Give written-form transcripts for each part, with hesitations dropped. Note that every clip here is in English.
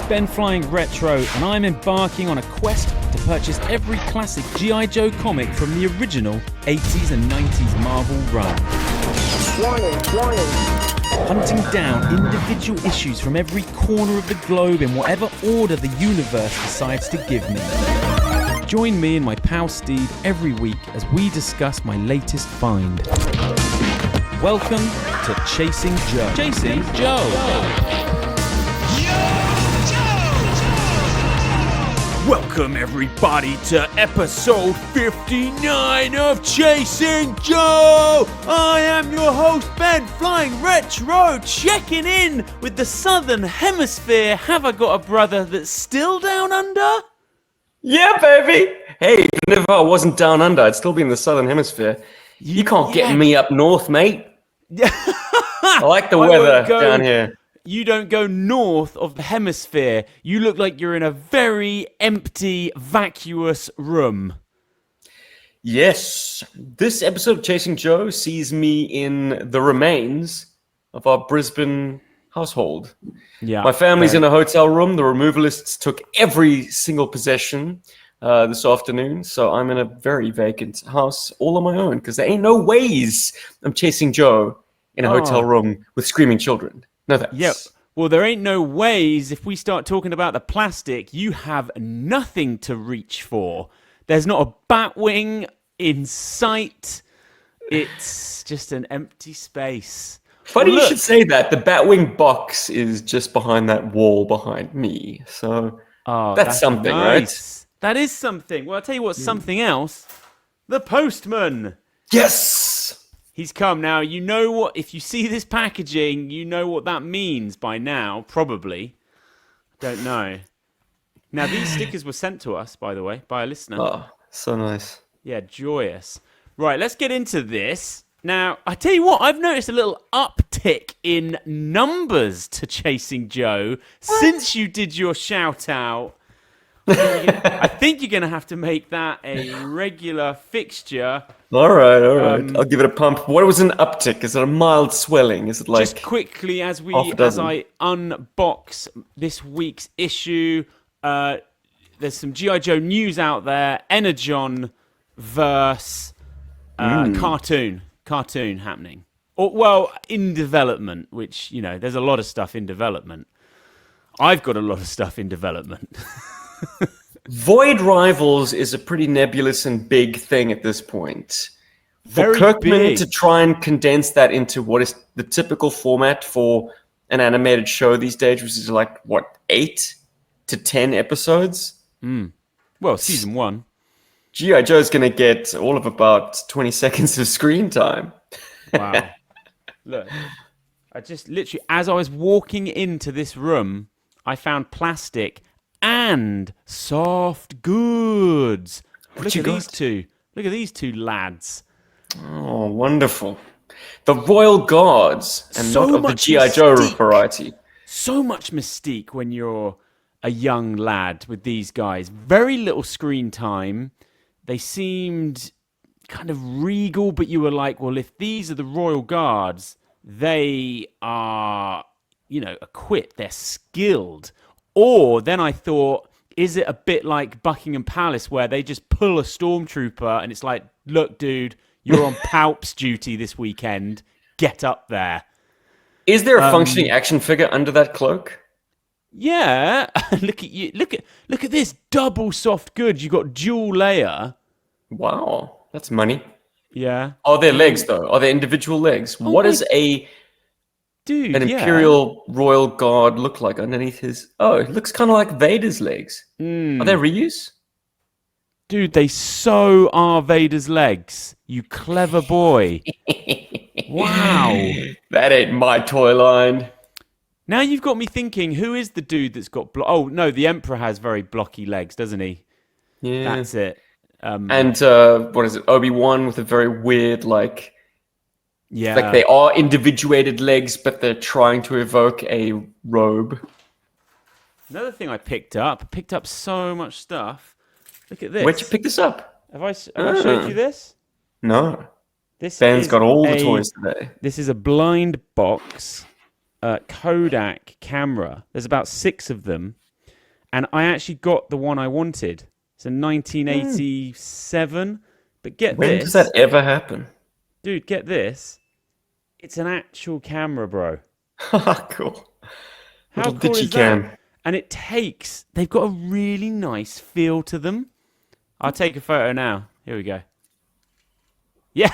BenFlyingRetro, and I'm embarking on a quest to purchase every classic GI Joe comic from the original 80s and 90s Marvel run. Warning. Hunting down individual issues from every corner of the globe in whatever order the universe decides to give me. Join me and my pal Steve every week as we discuss my latest find. Welcome to Chasing Joe. Chasing Joe. Welcome everybody to episode 59 of Chasing Joe! I am your host BenFlyingRetro, checking in with the Southern Hemisphere. Have I got a brother that's still down under? Yeah, baby! Hey, even if I wasn't down under, I'd still be in the Southern Hemisphere. You can't get me up north, mate. I like the weather down here. You don't go north of the hemisphere. You look like you're in a very empty, vacuous room. Yes. This episode of Chasing Joe sees me in the remains of our Brisbane household. Yeah. My family's in a hotel room. The removalists took every single possession this afternoon. So I'm in a very vacant house all on my own because there ain't no ways I'm chasing Joe in a hotel room with screaming children. No thanks. Yeah, well, there ain't no ways. If we start talking about the plastic, you have nothing to reach for. There's not a bat wing in sight. It's just an empty space. Funny you should say that. The Batwing box is just behind that wall behind me. So that's something, nice. Right? That is something. Well, I'll tell you what's something else. The postman. Yes! He's come now. You know what? If you see this packaging, you know what that means by now, probably. Don't know. Now, these stickers were sent to us, by the way, by a listener. Oh, so nice. Yeah, joyous. Right, let's get into this. Now, I tell you what, I've noticed a little uptick in numbers to Chasing Joe since you did your shout out. I think you're going to have to make that a regular fixture. All right. I'll give it a pump. What was an uptick? Is it a mild swelling? Is it like just quickly as I unbox this week's issue? There's some GI Joe news out there. Energon verse cartoon happening. In development. Which there's a lot of stuff in development. I've got a lot of stuff in development. Void Rivals is a pretty nebulous and big thing at this point. For Very Kirkman big. to try and condense that into what is the typical format for an animated show these days, which is like, 8 to 10 episodes? Well, season 1. G.I. Joe's going to get all of about 20 seconds of screen time. Wow. Look, I just literally, as I was walking into this room, I found plastic and soft goods. Look at these two. Look at these two lads. Oh, wonderful. The Royal Guards and So not of the much G.I. Joe mystique. variety. So much mystique when you're a young lad with these guys. Very little screen time. They seemed kind of regal, but you were like, well, if these are the Royal Guards, they are, equipped. They're skilled. Or then I thought, is it a bit like Buckingham Palace where they just pull a stormtrooper and it's like, look, dude, you're on Palps duty this weekend. Get up there. Is there a functioning action figure under that cloak? Yeah. Look at you. Look at this double soft goods. You got dual layer. Wow, that's money. Yeah. Are there legs though? Are there individual legs? What is an Imperial Royal Guard look like underneath his... Oh, it looks kind of like Vader's legs. Are they reuse? Dude, they so are Vader's legs. You clever boy. Wow. That ain't my toy line. Now you've got me thinking, who is the dude that's got... Oh, no, the Emperor has very blocky legs, doesn't he? Yeah. That's it. And what is it? Obi-Wan with a very weird, like they are individuated legs, but they're trying to evoke a robe. Another thing I picked up so much stuff. Look at this. Where'd you pick this up? Have I showed you this? No. This Ben's got all the toys today. This is a blind box Kodak camera. There's about 6 of them. and I actually got the one I wanted. It's a 1987. But get When this. does that ever happen? Dude, get this. It's an actual camera, bro. Cool. How Little cool is that? digicam. And they've got a really nice feel to them. I'll take a photo now. Here we go. Yeah.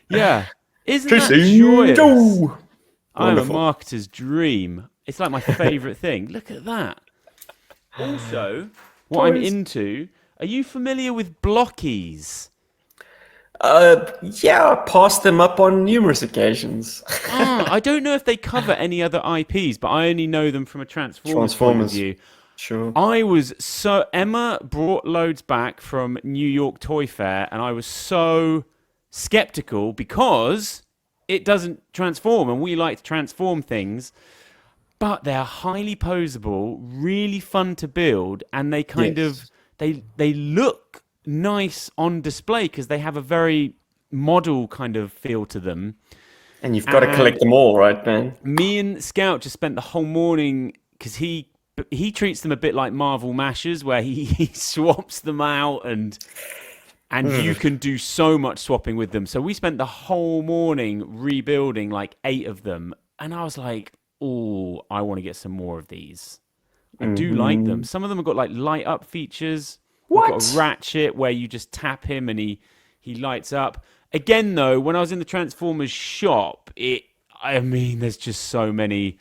Yeah. Isn't that joyous? I'm a marketer's dream. It's like my favorite thing. Look at that. Also, what I'm into, are you familiar with blockies? Yeah, I passed them up on numerous occasions. I don't know if they cover any other IPs, but I only know them from a Transformers point of view. Sure. Emma brought loads back from New York Toy Fair, and I was so skeptical because it doesn't transform, and we like to transform things. But they're highly posable, really fun to build, and they they look nice on display because they have a very model kind of feel to them. And you've got to collect them all, right, man? Me and Scout just spent the whole morning because he treats them a bit like Marvel Mashers, where he swaps them out and you can do so much swapping with them. So we spent the whole morning rebuilding like 8 of them, and I was like, oh, I want to get some more of these. I do like them. Some of them have got like light up features. What? We've got a Ratchet where you just tap him and he lights up. Again, though, when I was in the Transformers shop, there's just so many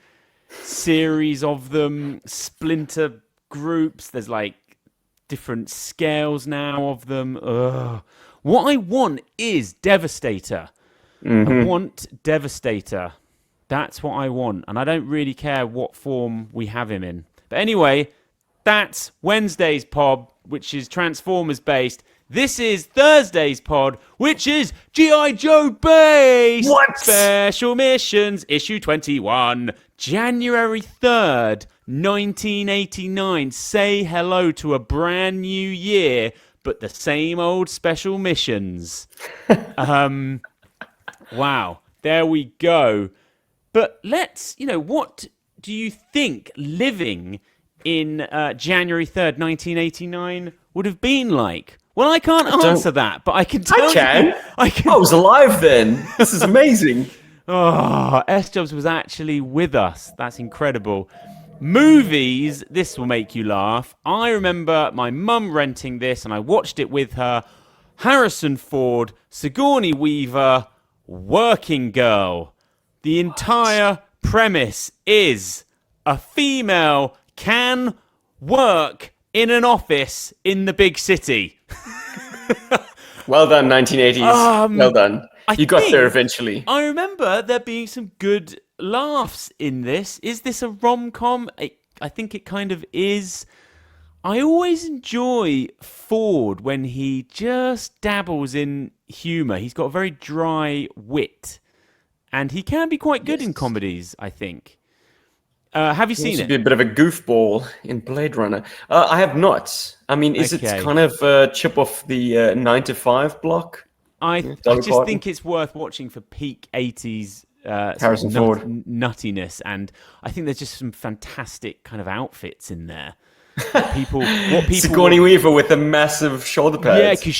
series of them, splinter groups. There's like different scales now of them. Ugh. What I want is Devastator. I want Devastator. That's what I want. And I don't really care what form we have him in. But anyway, that's Wednesday's pod, which is Transformers based. This is Thursday's pod, which is GI Joe based. What? Special Missions, issue 21, January 3rd, 1989. Say hello to a brand new year, but the same old special missions. Wow, there we go. But what do you think living in January 3rd, 1989 would have been like? Well, I can't answer that, but I can tell you. I was alive then. This is amazing. S-Jobs was actually with us. That's incredible. Movies, this will make you laugh. I remember my mum renting this, and I watched it with her. Harrison Ford, Sigourney Weaver, Working Girl. The entire premise is a female can work in an office in the big city. Well done, 1980s. Well done. You got there eventually. I remember there being some good laughs in this. Is this a rom-com? I think it kind of is. I always enjoy Ford when he just dabbles in humour. He's got a very dry wit. And he can be quite good in comedies, I think. Have you seen it? Be a bit of a goofball in Blade Runner. I have not. I mean, is it kind of a chip off the 9 to 5 block? I just think it's worth watching for peak 80s Harrison Ford nuttiness, and I think there's just some fantastic kind of outfits in there. People Sigourney Weaver with the massive shoulder pads. Yeah, because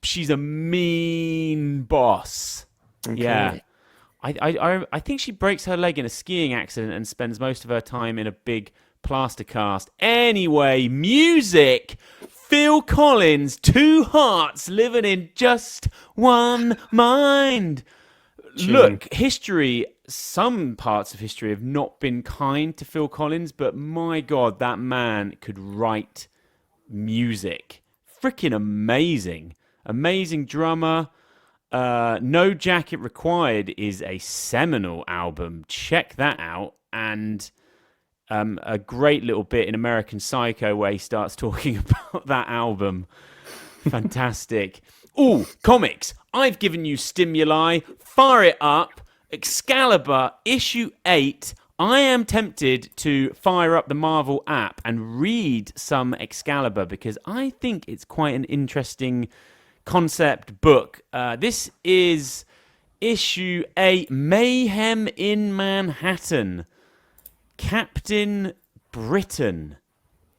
she's a mean boss. Okay. Yeah. I think she breaks her leg in a skiing accident and spends most of her time in a big plaster cast. Anyway, music. Phil Collins, 2 hearts living in just one mind. Tune. Look, some parts of history have not been kind to Phil Collins, but my God, that man could write music. Freaking amazing. Amazing drummer. No Jacket Required is a seminal album. Check that out. And a great little bit in American Psycho where he starts talking about that album. Fantastic. Ooh, comics. I've given you Stimuli. Fire it up. Excalibur, issue 8. I am tempted to fire up the Marvel app and read some Excalibur because I think it's quite an interesting concept book. This is issue 8, Mayhem in Manhattan. Captain Britain.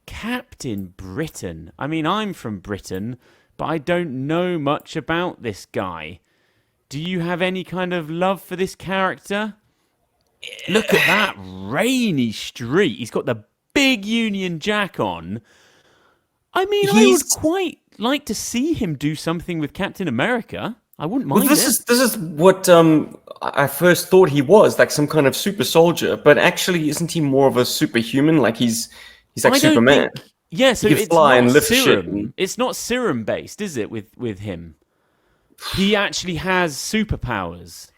Captain Britain. I mean, I'm from Britain, but I don't know much about this guy. Do you have any kind of love for this character? Look at that rainy street. He's got the big Union Jack on. I mean, I would quite like to see him do something with Captain America. I wouldn't mind this is what I first thought he was, like some kind of super soldier. But actually, isn't he more of a superhuman? Like he's like Superman. Yeah, so it's fly and lift serum. Shit. It's not serum based, is it? With him, he actually has superpowers.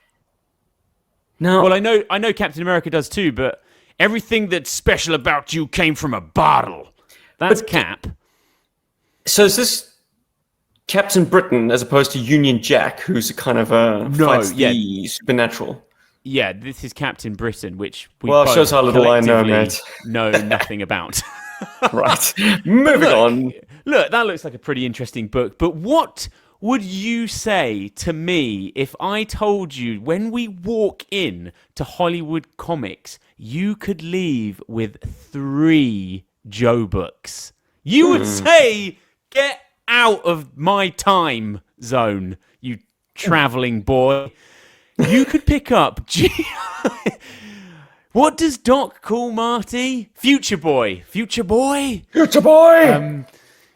No, well, I know Captain America does too, but everything that's special about you came from a bottle. That's Cap. So is this Captain Britain as opposed to Union Jack, who's a kind of fights the supernatural? Yeah, this is Captain Britain, which we shows how little I know, mate. Know nothing about. Right, moving on. Look, that looks like a pretty interesting book. But what would you say to me if I told you when we walk in to Hollywood Comics, you could leave with 3 Joe books? You would say, get out of my time zone, you traveling boy. You could pick up what does Doc call Marty? Future boy. Future boy? Future boy!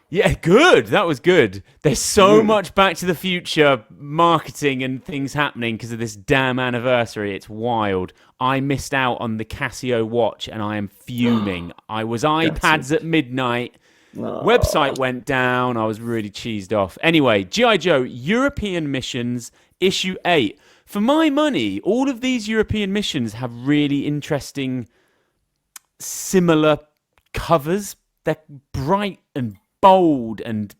Yeah, good. That was good. There's so much Back to the Future marketing and things happening because of this damn anniversary. It's wild. I missed out on the Casio watch and I am fuming. I was iPads at midnight. Website went down. I was really cheesed off. Anyway, GI Joe, European Missions, issue 8. For my money, all of these European missions have really interesting, similar covers. They're bright and bold and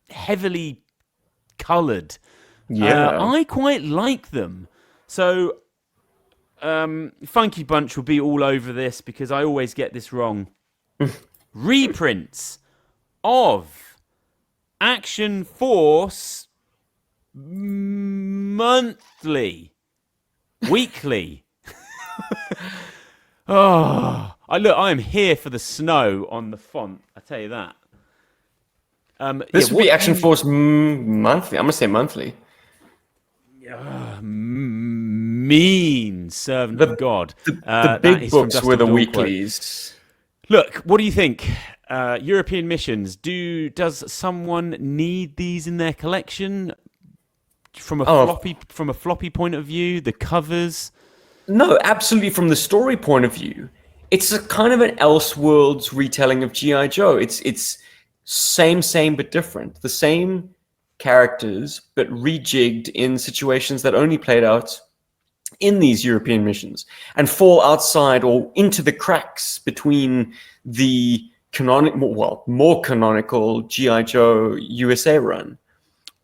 heavily coloured. Yeah. I quite like them. So, Funky Bunch will be all over this because I always get this wrong. Reprints of Action Force weekly. I am here for the snow on the font. I tell you that. This would be Action Force monthly. I'm gonna say monthly. Mean servant of God. The big books were the weeklies. Look, what do you think? European missions. Does someone need these in their collection? From a floppy point of view, the covers. No, absolutely. From the story point of view, it's a kind of an Elseworlds retelling of GI Joe. It's same but different. The same characters, but rejigged in situations that only played out in these European missions and fall outside or into the cracks between the more canonical GI Joe USA run.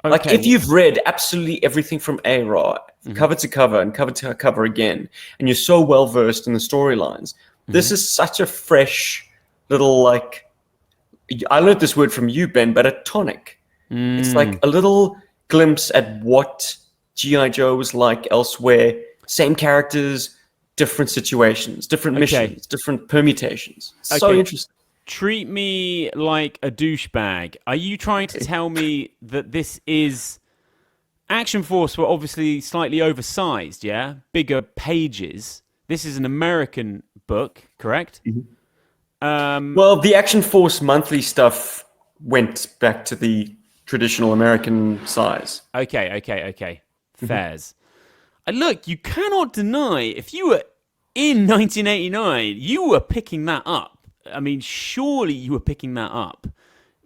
Okay. Like if you've read absolutely everything from A-Raw, cover to cover and cover to cover again, and you're so well versed in the storylines, this is such a fresh little, like, I learned this word from you, Ben, but a tonic. It's like a little glimpse at what GI Joe was like elsewhere. Same characters, different situations, different missions, different permutations. So interesting. Treat me like a douchebag. Are you trying to tell me that this is... Action Force were obviously slightly oversized, yeah? Bigger pages. This is an American book, correct? Well, the Action Force monthly stuff went back to the traditional American size. Okay. Fairs. And look, you cannot deny, if you were in 1989, you were picking that up. I mean, surely you were picking that up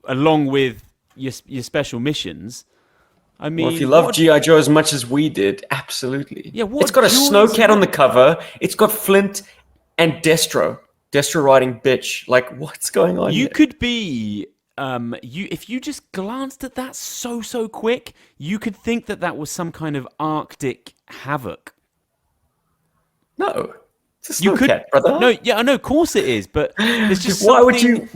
along with your special missions. I mean, well, if you love GI Joe as much as we did, absolutely. Yeah, it's got a snowcat on the cover. It's got Flint and Destro riding bitch. Like, what's going on? You could be if you just glanced at that so quick, you could think that was some kind of Arctic havoc. No. It's a snowcat, brother. No, yeah, I know, of course it is, but there's just why would you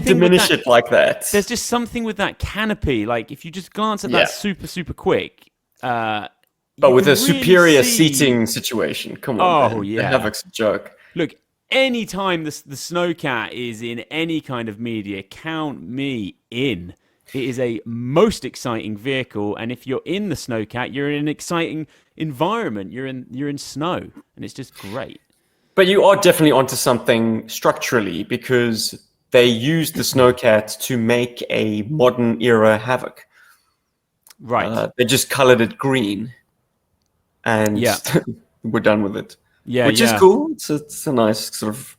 diminish it like that? There's just something with that canopy. Like, if you just glance at that super quick, but with a superior seating situation, come on. Oh, man. yeah, the Havoc's a joke. Look, anytime the Snowcat is in any kind of media, count me in. It is a most exciting vehicle, and if you're in the Snowcat, you're in an exciting environment. You're in snow, and it's just great. But you are definitely onto something structurally, because they used the Snowcat to make a modern era Havoc. Right. They just colored it green, and Yeah. we're done with it. Yeah, Which is cool. It's a nice sort of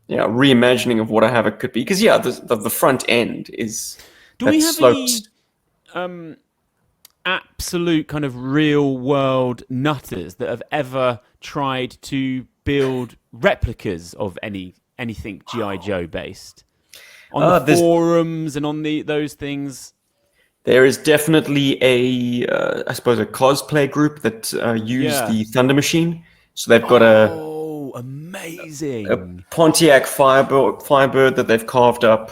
reimagining of what a Havoc could be. Because the front end is we have sloped. any absolute kind of real world nutters that have ever tried to build replicas of anything GI Joe based on the forums and on those things? There is definitely I suppose a cosplay group that use the Thunder Machine. So they've got amazing a Pontiac Firebird that they've carved up,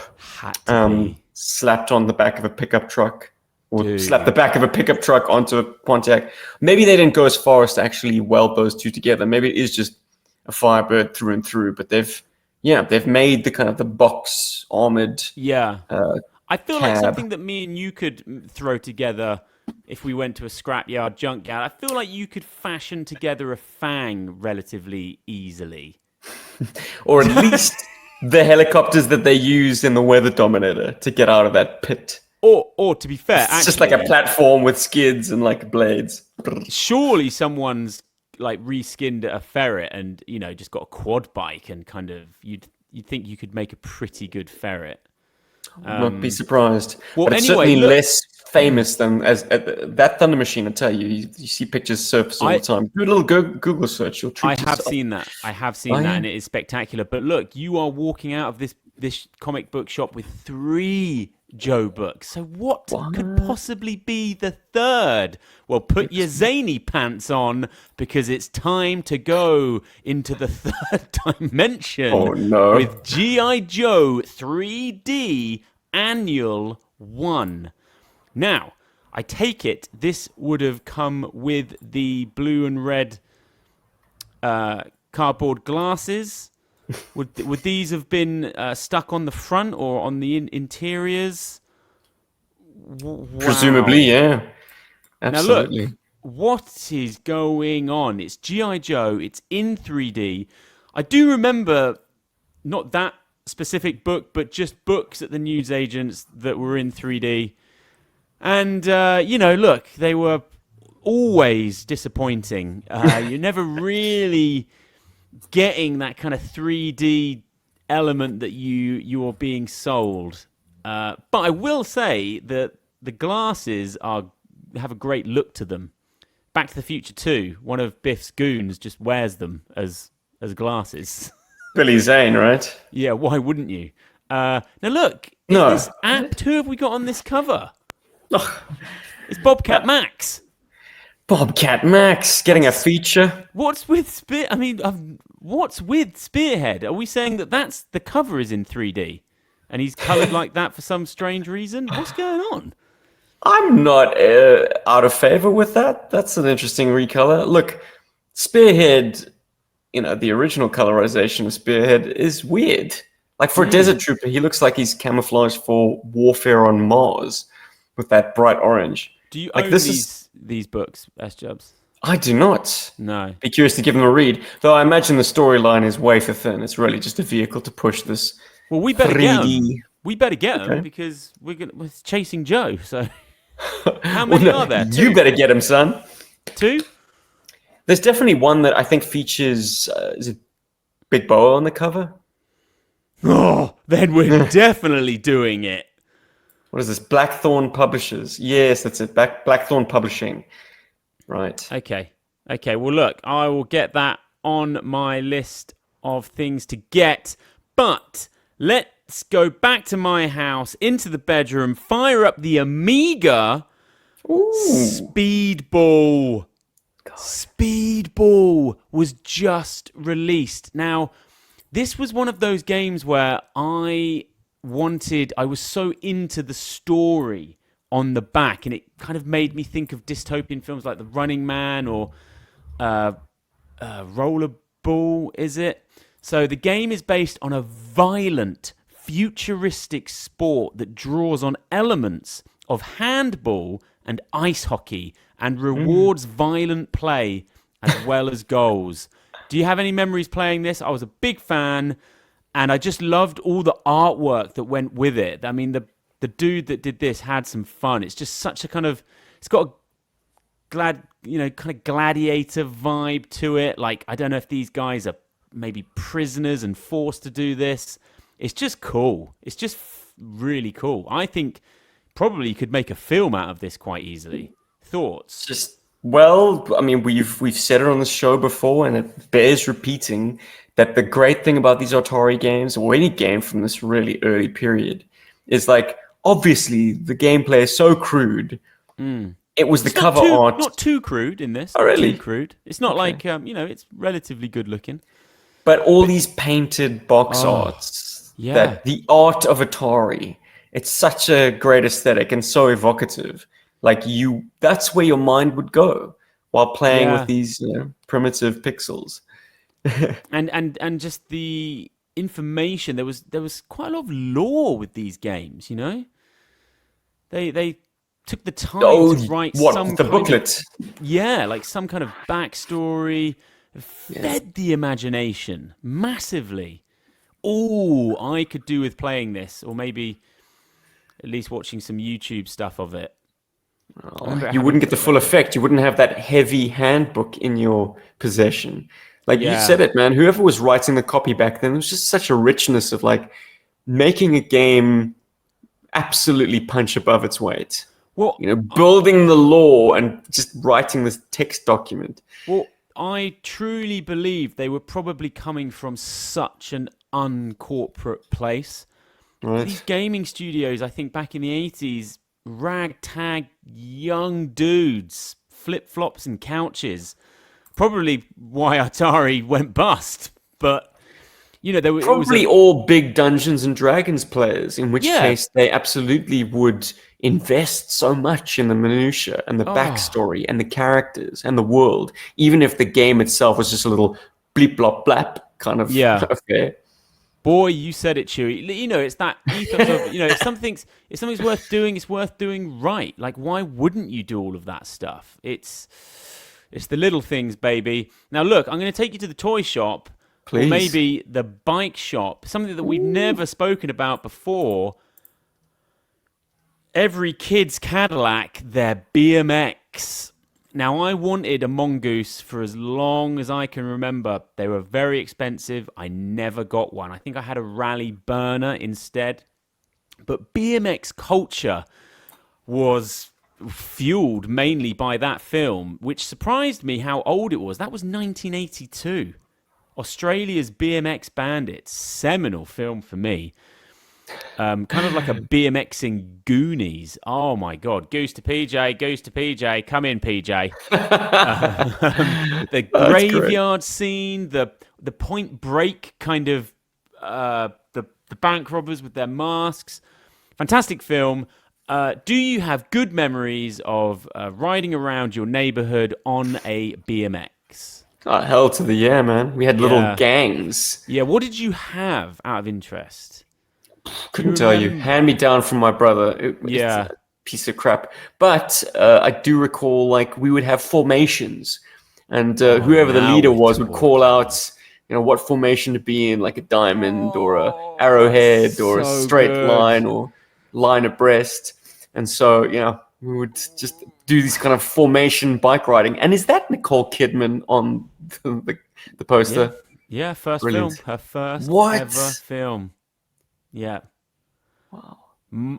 slapped on the back of a pickup truck, or slapped the back of a pickup truck onto a Pontiac. Maybe they didn't go as far as to actually weld those two together. Maybe it is just a Firebird through and through. But they've made the kind of the box armored. Yeah, I feel like something that me and you could throw together. If we went to a scrapyard, junkyard, I feel like you could fashion together a Fang relatively easily. Or at least the helicopters that they used in the Weather Dominator to get out of that pit. Or to be fair, it's just like a platform with skids and like blades. Surely someone's like reskinned a ferret and just got a quad bike and kind of you'd think you could make a pretty good ferret. Not be surprised. Well, but it's certainly less famous than that Thunder Machine. I tell you, you see pictures surface all the time. Do a little Google search. You'll treat yourself. Seen that. I have seen that, and it is spectacular. But look, you are walking out of this comic book shop with 3 Joe books. So what could possibly be the third? Well, put your zany pants on, because it's time to go into the third dimension. Oh no! With GI Joe 3D Annual 1. Now, I take it this would have come with the blue and red cardboard glasses. Would these have been stuck on the front or on the interiors? Wow. Presumably, yeah. Absolutely. Now look, what is going on? It's GI Joe. It's in 3D. I do remember not that specific book, but just books at the newsagents that were in 3D. And, look, they were always disappointing. You're never really getting that kind of 3D element that you are being sold. But I will say that the glasses have a great look to them. Back to the Future 2, one of Biff's goons just wears them as glasses. Billy Zane, right? Yeah, why wouldn't you? Now look, this apt, who have we got on this cover? It's Bobcat Max. Bobcat Max getting a feature. What's with what's with Spearhead? Are we saying that's the cover is in 3D, and he's coloured like that for some strange reason? What's going on? I'm not out of favor with that. That's an interesting recolor. Look, Spearhead, the original colorization of Spearhead is weird. Like for a desert trooper, he looks like he's camouflaged for warfare on Mars with that bright orange. Do you own these books, S-Jubs? I do not. No. Be curious to give them a read. Though I imagine the storyline is wafer thin. It's really just a vehicle to push this. Well, we better 3D. Get them. We better get them because we're chasing Joe. So how many are there? 2? You better get him, son. 2? There's definitely one that I think features is it Big Boa on the cover? Oh, then we're definitely doing it. What is this? Blackthorn Publishers. Yes, that's it. Blackthorn Publishing. Right. Okay. Well, look, I will get that on my list of things to get. But let's go back to my house, into the bedroom, fire up the Amiga. Ooh. Speedball. God. Speedball was just released. Now, this was one of those games where I was so into the story on the back, and it kind of made me think of dystopian films like The Running Man or Rollerball, is it? So the game is based on a violent, futuristic sport that draws on elements of handball and ice hockey and rewards violent play as well as goals. Do you have any memories playing this? I was a big fan, and I just loved all the artwork that went with it. I mean, the dude that did this had some fun. It's just such a kind of, it's got a kind of gladiator vibe to it. Like, I don't know if these guys are maybe prisoners and forced to do this. It's just cool. It's just really cool. I think probably you could make a film out of this quite easily. Thoughts? Well, I mean, we've said it on the show before, and it bears repeating that the great thing about these Atari games, or any game from this really early period, is like, obviously the gameplay is so crude. It was the cover art. Not too crude in this. Oh, really? Too crude. It's not like, it's relatively good looking. But all these painted box arts, that the art of Atari, it's such a great aesthetic and so evocative. Like that's where your mind would go while playing with these primitive pixels. and just the information, there was quite a lot of lore with these games, you know? They took the time to write the booklet. Like some kind of backstory, fed the imagination massively. All I could do with playing this, or maybe at least watching some YouTube stuff of it. You wouldn't get the full effect. You wouldn't have that heavy handbook in your possession. Like you said it, man. Whoever was writing the copy back then, there was just such a richness of like making a game absolutely punch above its weight. Well, building the lore and just writing this text document. Well, I truly believe they were probably coming from such an uncorporate place. Right. These gaming studios, I think back in the 80s, ragtag young dudes, flip-flops and couches. Probably why Atari went bust. But, there were probably all big Dungeons and Dragons players, in which case they absolutely would invest so much in the minutiae and the backstory and the characters and the world, even if the game itself was just a little bleep blop blap kind of affair. Boy, you said it, Chewy. It's that ethos of, if something's worth doing, it's worth doing right. Like, why wouldn't you do all of that stuff? It's the little things, baby. Now, look, I'm going to take you to the toy shop. Please. Or maybe the bike shop. Something that we've never spoken about before. Every kid's Cadillac, their BMX. Now, I wanted a Mongoose for as long as I can remember. They were very expensive. I never got one. I think I had a Rally Burner instead. But BMX culture was fueled mainly by that film, which surprised me how old it was. That was 1982. Australia's BMX Bandits. Seminal film for me. Kind of like a BMXing Goonies. Oh my God. Goose to PJ. Come in, PJ. The graveyard scene, the Point Break kind of, the bank robbers with their masks. Fantastic film. Do you have good memories of riding around your neighborhood on a BMX? Oh, hell to the yeah, man. We had little gangs. Yeah, what did you have out of interest? Couldn't tell you. Hand me down from my brother. It's a piece of crap. But I do recall, like, we would have formations, and whoever the leader was would call out, what formation to be in, like a diamond or a arrowhead or a straight line or line abreast. And so, we would just do this kind of formation bike riding. And is that Nicole Kidman on the poster? Yeah, first Brilliant. film. Her first ever film. Yeah. Wow.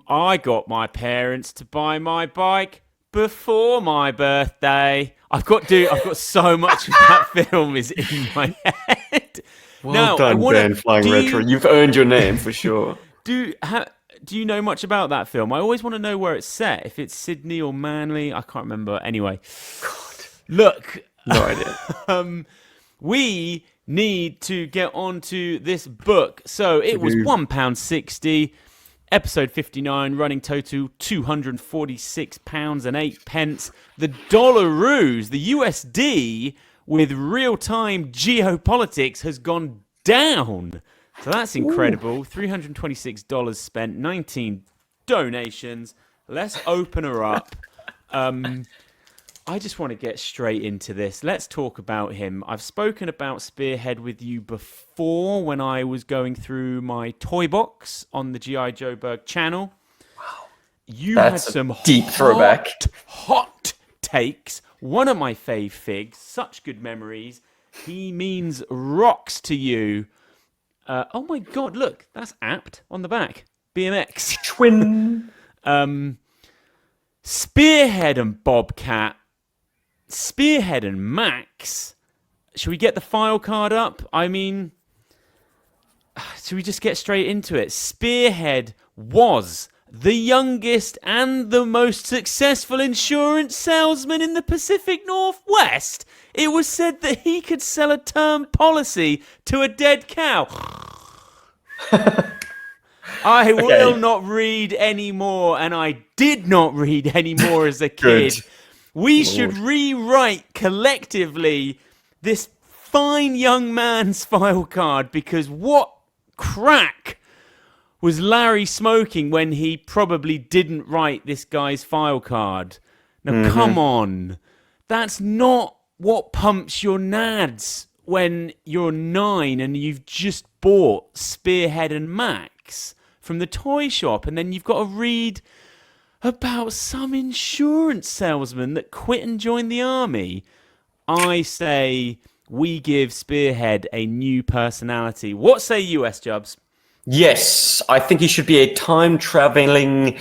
I got my parents to buy my bike before my birthday. I've got so much of that film is in my head. Well done, BenFlyingRetro. You've earned your name for sure. Do you know much about that film? I always want to know where it's set. If it's Sydney or Manly, I can't remember. Anyway, God, look, no idea. We need to get onto this book. So it was £1.60, episode 59, running total £246.08. The Dollaroos, the USD, with real-time geopolitics has gone down. So that's incredible. $326 spent, 19 donations. Let's open her up. I just want to get straight into this. Let's talk about him. I've spoken about Spearhead with you before when I was going through my toy box on the GI Joburg channel. Wow. You That's had some deep throwback. Hot takes. One of my fave figs. Such good memories. He means rocks to you. Oh my God, look. That's apt on the back. BMX. Twin. Spearhead and Bobcat. Spearhead and Max. Should we get the file card up? I mean, should we just get straight into it? Spearhead was the youngest and the most successful insurance salesman in the Pacific Northwest. It was said that he could sell a term policy to a dead cow. I will not read any more, and I did not read any more as a kid. We should rewrite collectively this fine young man's file card, because what crack was Larry smoking when he probably didn't write this guy's file card? Now, come on. That's not what pumps your nads when you're 9 and you've just bought Spearhead and Max from the toy shop, and then you've got to read about some insurance salesman that quit and joined the army. I say we give Spearhead a new personality. What say you, S-Jubs? Yes, I think he should be a time-traveling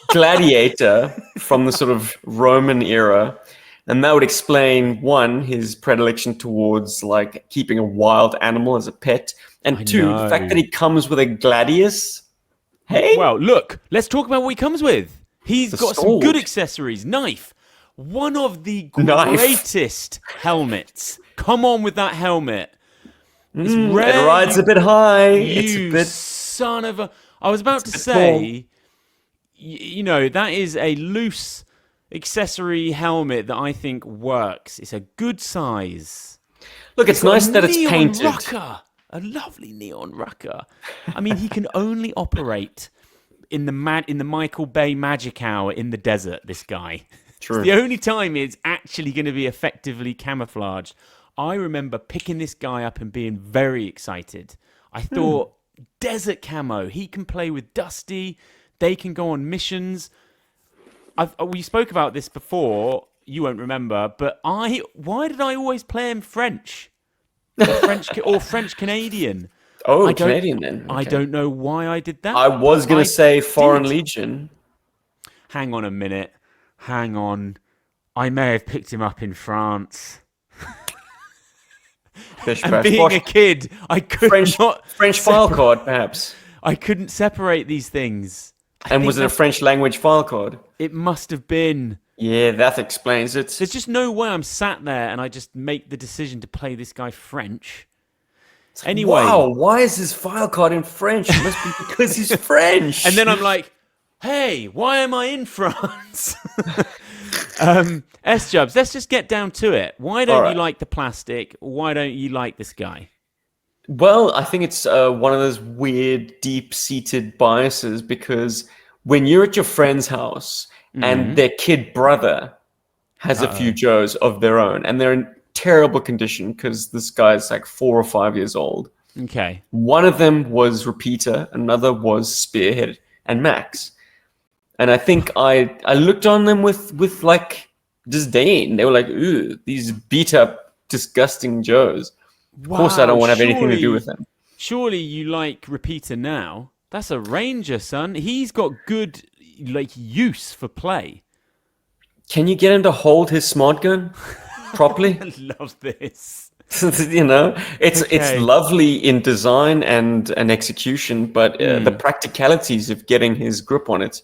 gladiator from the sort of Roman era. And that would explain, one, his predilection towards like keeping a wild animal as a pet. And two, the fact that he comes with a gladius. Hey? Well, look, let's talk about what he comes with. He's got some good accessories. Knife. One of the greatest helmets. Come on with that helmet. It's rare. It rides a bit high. It's You a bit... son of a... I was about to say, you know, that is a loose accessory helmet that I think works. It's a good size. Look, it's nice that it's painted. Rucker. A lovely neon rucker. I mean, he can only operate in the Michael Bay Magic Hour in the desert, this guy. True. It's the only time it's actually going to be effectively camouflaged. I remember picking this guy up and being very excited. I thought, desert camo, he can play with Dusty. They can go on missions. We spoke about this before. You won't remember, but why did I always play him French? Or French Canadian. Oh, Canadian then. Okay. I don't know why I did that. I was going to say Foreign Legion. Hang on a minute. Hang on. I may have picked him up in France. And being a kid, I could not... French file card, perhaps. I couldn't separate these things. And was it a French language file card? It must have been. Yeah, that explains it. There's just no way I'm sat there and I just make the decision to play this guy French. Anyway. Wow, why is his file card in French? It must be because he's French. And then I'm like, hey, why am I in France? S-Jubs, let's just get down to it. Why don't you like the plastic? Why don't you like this guy? Well, I think it's one of those weird, deep-seated biases, because when you're at your friend's house and their kid brother has a few Joes of their own, and they're in terrible condition because this guy's like 4 or 5 years old. Okay. One of them was Repeater, another was Spearhead and Max. And I think I looked on them with like disdain. They were like, ooh, these beat-up, disgusting Joes. Of course I don't want to have anything to do with them. Surely you like Repeater now. That's a Ranger, son. He's got good use for play. Can you get him to hold his smart gun properly? I love this. It's lovely in design and execution, but the practicalities of getting his grip on it,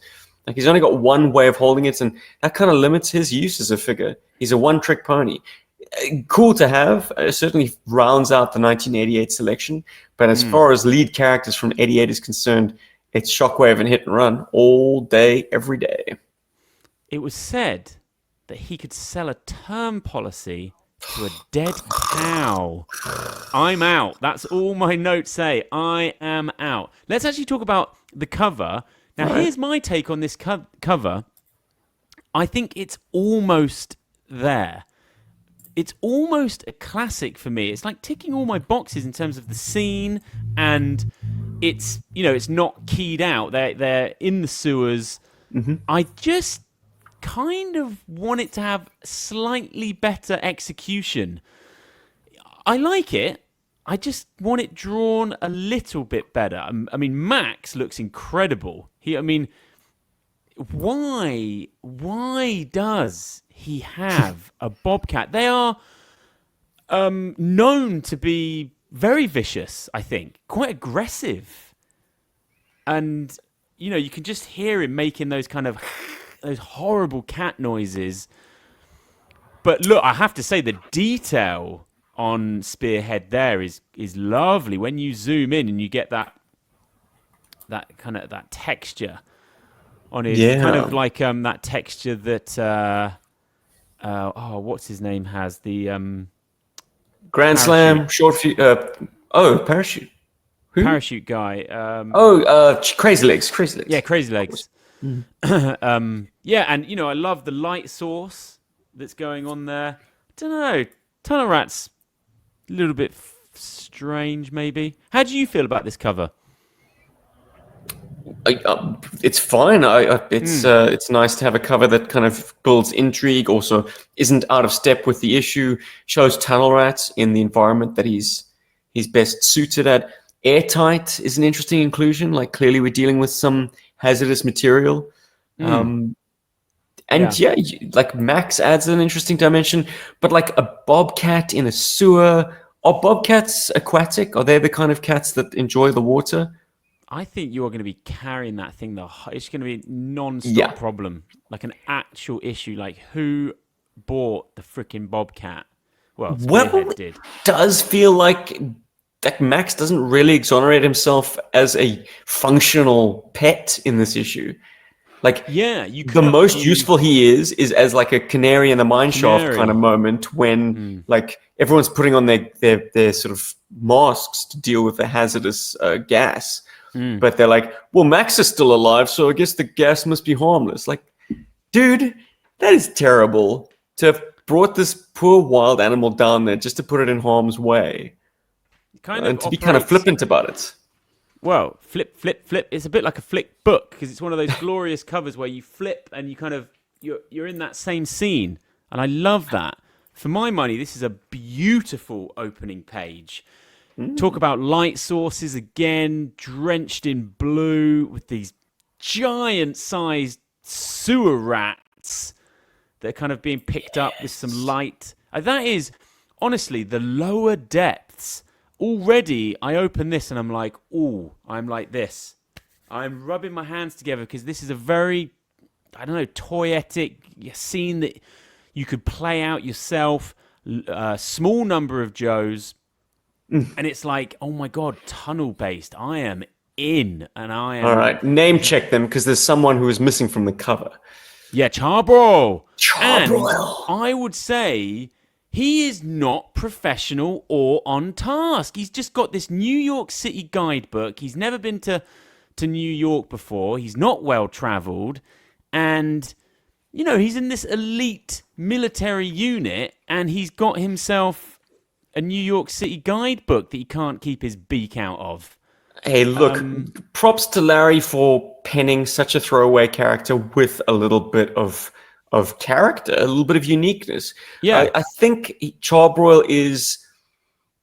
like he's only got one way of holding it, and that kind of limits his use as a figure. He's a one-trick pony. Cool to have. Certainly rounds out the 1988 selection, but as far as lead characters from 88 is concerned, it's Shockwave and Hit and Run all day, every day. It was said that he could sell a term policy to a dead cow. I'm out. That's all my notes say. I am out. Let's actually talk about the cover. Now, All right. here's my take on this cover. I think it's almost there. It's almost a classic for me. It's like ticking all my boxes in terms of the scene, and it's it's not keyed out. They're in the sewers. I just kind of want it to have slightly better execution. I like it. I just want it drawn a little bit better. I mean, Max looks incredible. Why does he have a bobcat? They are known to be very vicious, I think, quite aggressive. And, you can just hear him making those kind of, those horrible cat noises. But look, I have to say the detail on Spearhead there is lovely. When you zoom in and you get that kind of that texture on his, kind of like that texture that what's his name has the Grand Slam, short few. Parachute. Who? Parachute guy. Crazy Legs. Crazy Legs. Yeah, Crazy Legs. Yeah, and I love the light source that's going on there. I don't know. Tunnel Rat's a little bit strange, maybe. How do you feel about this cover? It's fine. It's nice to have a cover that kind of builds intrigue. Also, isn't out of step with the issue. Shows Tunnel Rat in the environment that he's best suited at. Airtight is an interesting inclusion. Like clearly, we're dealing with some hazardous material. Like Max adds an interesting dimension. But like a bobcat in a sewer. Are bobcats aquatic? Are they the kind of cats that enjoy the water? I think you're going to be carrying that thing. It's going to be a non-stop problem, like an actual issue. Like who bought the freaking bobcat? Well, Spearhead did. Does feel like Max doesn't really exonerate himself as a functional pet in this issue. Like, the most useful he is as like a canary in the mine shaft kind of moment when like everyone's putting on their sort of masks to deal with the hazardous gas. But they're like, well, Max is still alive, so I guess the gas must be harmless. Like, dude, that is terrible to have brought this poor wild animal down there just to put it in harm's way. And to be kind of flippant about it. Well, flip. It's a bit like a flick book because it's one of those glorious covers where you flip and you kind of you're in that same scene, and I love that. For my money, this is a beautiful opening page. Talk about light sources again, drenched in blue with these giant-sized sewer rats that are kind of being picked up with some light. That is, honestly, the lower depths. Already, I open this and I'm like, ooh, I'm like this. I'm rubbing my hands together because this is a very, toyetic scene that you could play out yourself. A small number of Joes. And it's like, oh my God, tunnel-based. I am in, and I am... All right, name check them, because there's someone who is missing from the cover. Yeah, Charbroil. Charbroil. And I would say he is not professional or on task. He's just got this New York City guidebook. He's never been to New York before. He's not well-traveled. And, he's in this elite military unit, and he's got himself a New York City guidebook that he can't keep his beak out of. Hey, look, props to Larry for penning such a throwaway character with a little bit of character, a little bit of uniqueness. Yeah. I think Charbroil is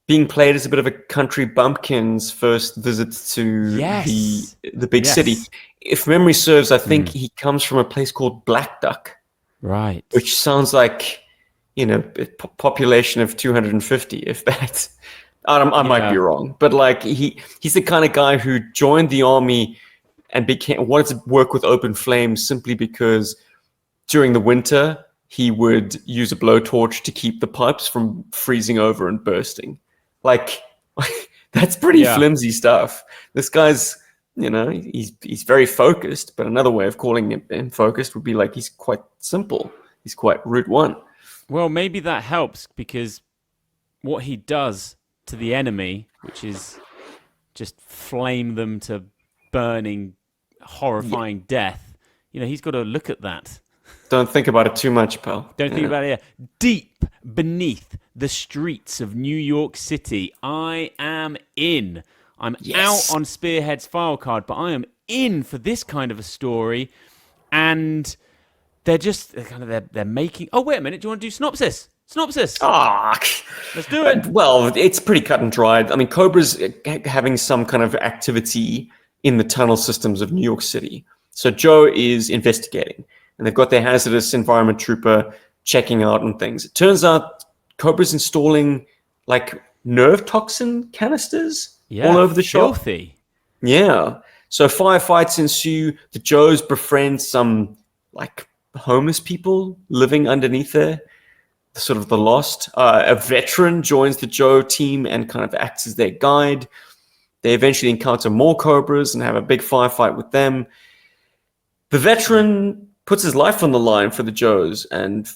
being played as a bit of a country bumpkin's first visit to the big city. If memory serves, I think he comes from a place called Black Duck. Right. Which sounds like... a population of 250, if that. I might be wrong, but like he's the kind of guy who joined the army and wanted to work with open flames simply because during the winter he would use a blowtorch to keep the pipes from freezing over and bursting. Like that's pretty flimsy stuff. This guy's, he's very focused, but another way of calling him focused would be like he's quite simple. He's quite route one. Well, maybe that helps because what he does to the enemy, which is just flame them to burning, Yeah. horrifying death, he's got to look at that. Don't think about it too much, pal. Don't think about it. Yeah. Deep beneath the streets of New York City, I am in. I'm Yes. out on Spearhead's file card, but I am in for this kind of a story. And they're making. Oh, wait a minute. Do you want to do synopsis? Synopsis. Ah, Let's do it. well, it's pretty cut and dried. I mean, Cobra's having some kind of activity in the tunnel systems of New York City. So Joe is investigating, and they've got their hazardous environment trooper checking out and things. It turns out Cobra's installing like nerve toxin canisters all over the shop. Filthy. Yeah. So firefights ensue. The Joes befriend some like homeless people living underneath there, sort of the lost. A veteran joins the Joe team and kind of acts as their guide. They eventually encounter more Cobras and have a big firefight with them. The veteran puts his life on the line for the Joes and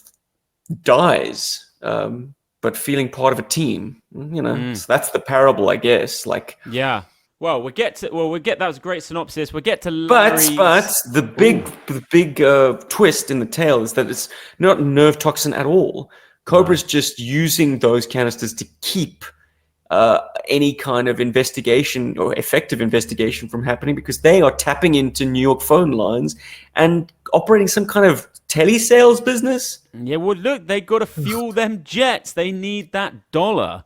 dies, but feeling part of a team. So that's the parable, I guess. Like, yeah. Well, we'll get. That was a great synopsis. We'll get to Larry's... But the big twist in the tale is that it's not nerve toxin at all. Cobra's just using those canisters to keep any kind of investigation or effective investigation from happening, because they are tapping into New York phone lines and operating some kind of telesales business. Yeah, well, look, they got to fuel them jets. They need that dollar.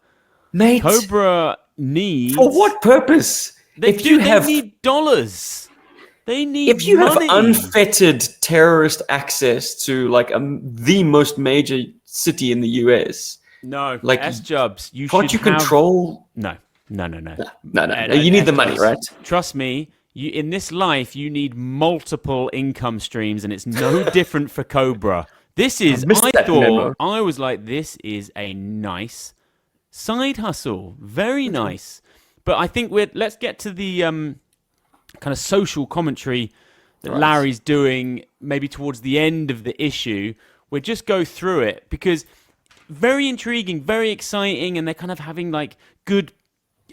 Mate. Cobra needs... For what purpose? They need dollars. They need If you money. have unfettered terrorist access to like the most major city in the US... No, like S-Jubs, you can't should you control? No. No. You need the money, right? Trust me. In this life, you need multiple income streams, and it's no different for Cobra. This is. I was like, this is a nice side hustle, very nice. But I think let's get to the kind of social commentary that Larry's doing, maybe towards the end of the issue. We'll just go through it because. Very intriguing, very exciting, and they're kind of having like good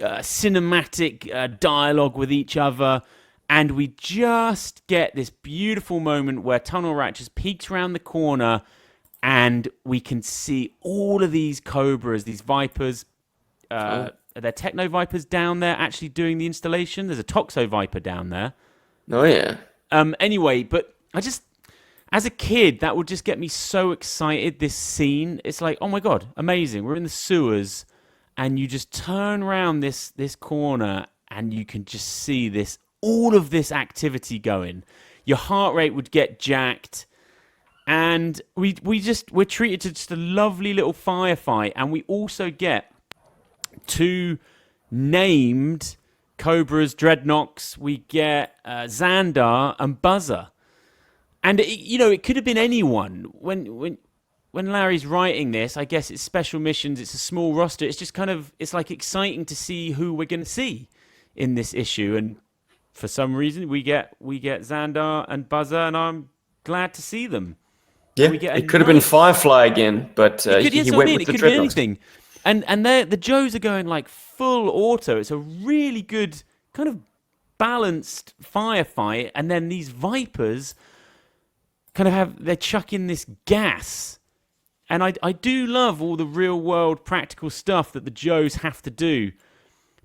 cinematic dialogue with each other. And we just get this beautiful moment where Tunnel Rat just peeks around the corner and we can see all of these Cobras, these Vipers. Are there Techno Vipers down there actually doing the installation? There's a Toxo Viper down there. Oh, yeah. Anyway, but as a kid, that would just get me so excited, this scene. It's like, oh my God, amazing. We're in the sewers, and you just turn around this corner, and you can just see all of this activity going. Your heart rate would get jacked, and we're treated to just a lovely little firefight, and we also get 2 named Cobras, Dreadnoks. We get Xandar and Buzzer. And it could have been anyone. When Larry's writing this, I guess it's special missions. It's a small roster. It's just it's like exciting to see who we're going to see in this issue. And for some reason, we get Xandar and Buzzer, and I'm glad to see them. Yeah, it could have been Firefly again, but he went with the It could be anything. And the Joes are going like full auto. It's a really good kind of balanced firefight, and then these Vipers. They're chucking this gas. And I do love all the real world practical stuff that the Joes have to do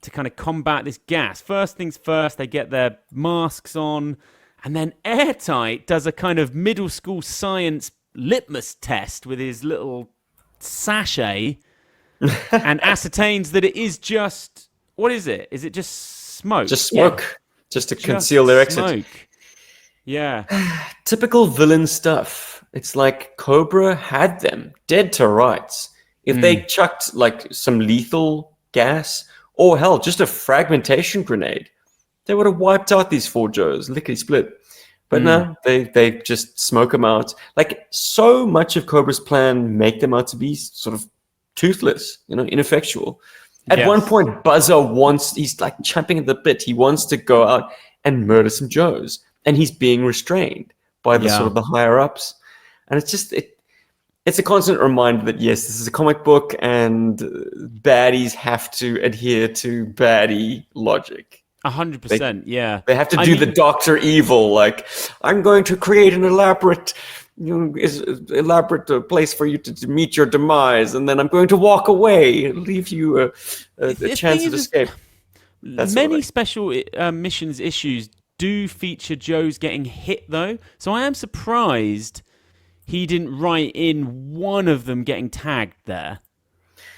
to kind of combat this gas. First things first, they get their masks on, and then Airtight does a kind of middle school science litmus test with his little sachet and ascertains that it is just, what is it? Is it just smoke? Just smoke, just to conceal their exit. Smoke. Yeah. Typical villain stuff. It's like Cobra had them dead to rights. If they chucked like some lethal gas or hell, just a fragmentation grenade, they would have wiped out these 4 Joes, lickety split. But no, they just smoke them out. Like so much of Cobra's plan make them out to be sort of toothless, ineffectual. At one point, Buzzer he's like champing at the bit. He wants to go out and murder some Joes. And he's being restrained by the sort of the higher ups, and it's It's a constant reminder that, yes, this is a comic book and baddies have to adhere to baddie logic. 100%, yeah. They have to do the Dr. Evil, like, I'm going to create an elaborate place for you to meet your demise, and then I'm going to walk away and leave you a chance of escape. Many special missions issues do feature Joe's getting hit, though. So I am surprised he didn't write in one of them getting tagged there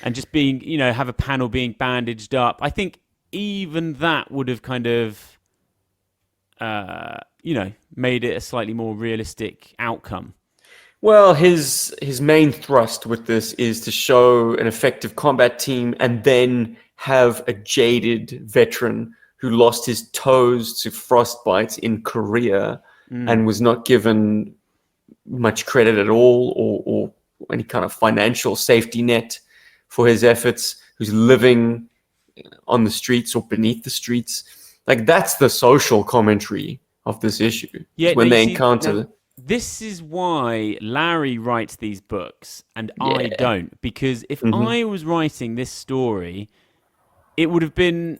and just being, have a panel being bandaged up. I think even that would have kind of, made it a slightly more realistic outcome. Well, his main thrust with this is to show an effective combat team and then have a jaded veteran who lost his toes to frostbites in Korea and was not given much credit at all or any kind of financial safety net for his efforts, who's living on the streets or beneath the streets. Like, that's the social commentary of this issue. Yeah, when they encounter... This is why Larry writes these books and I don't. Because if I was writing this story, it would have been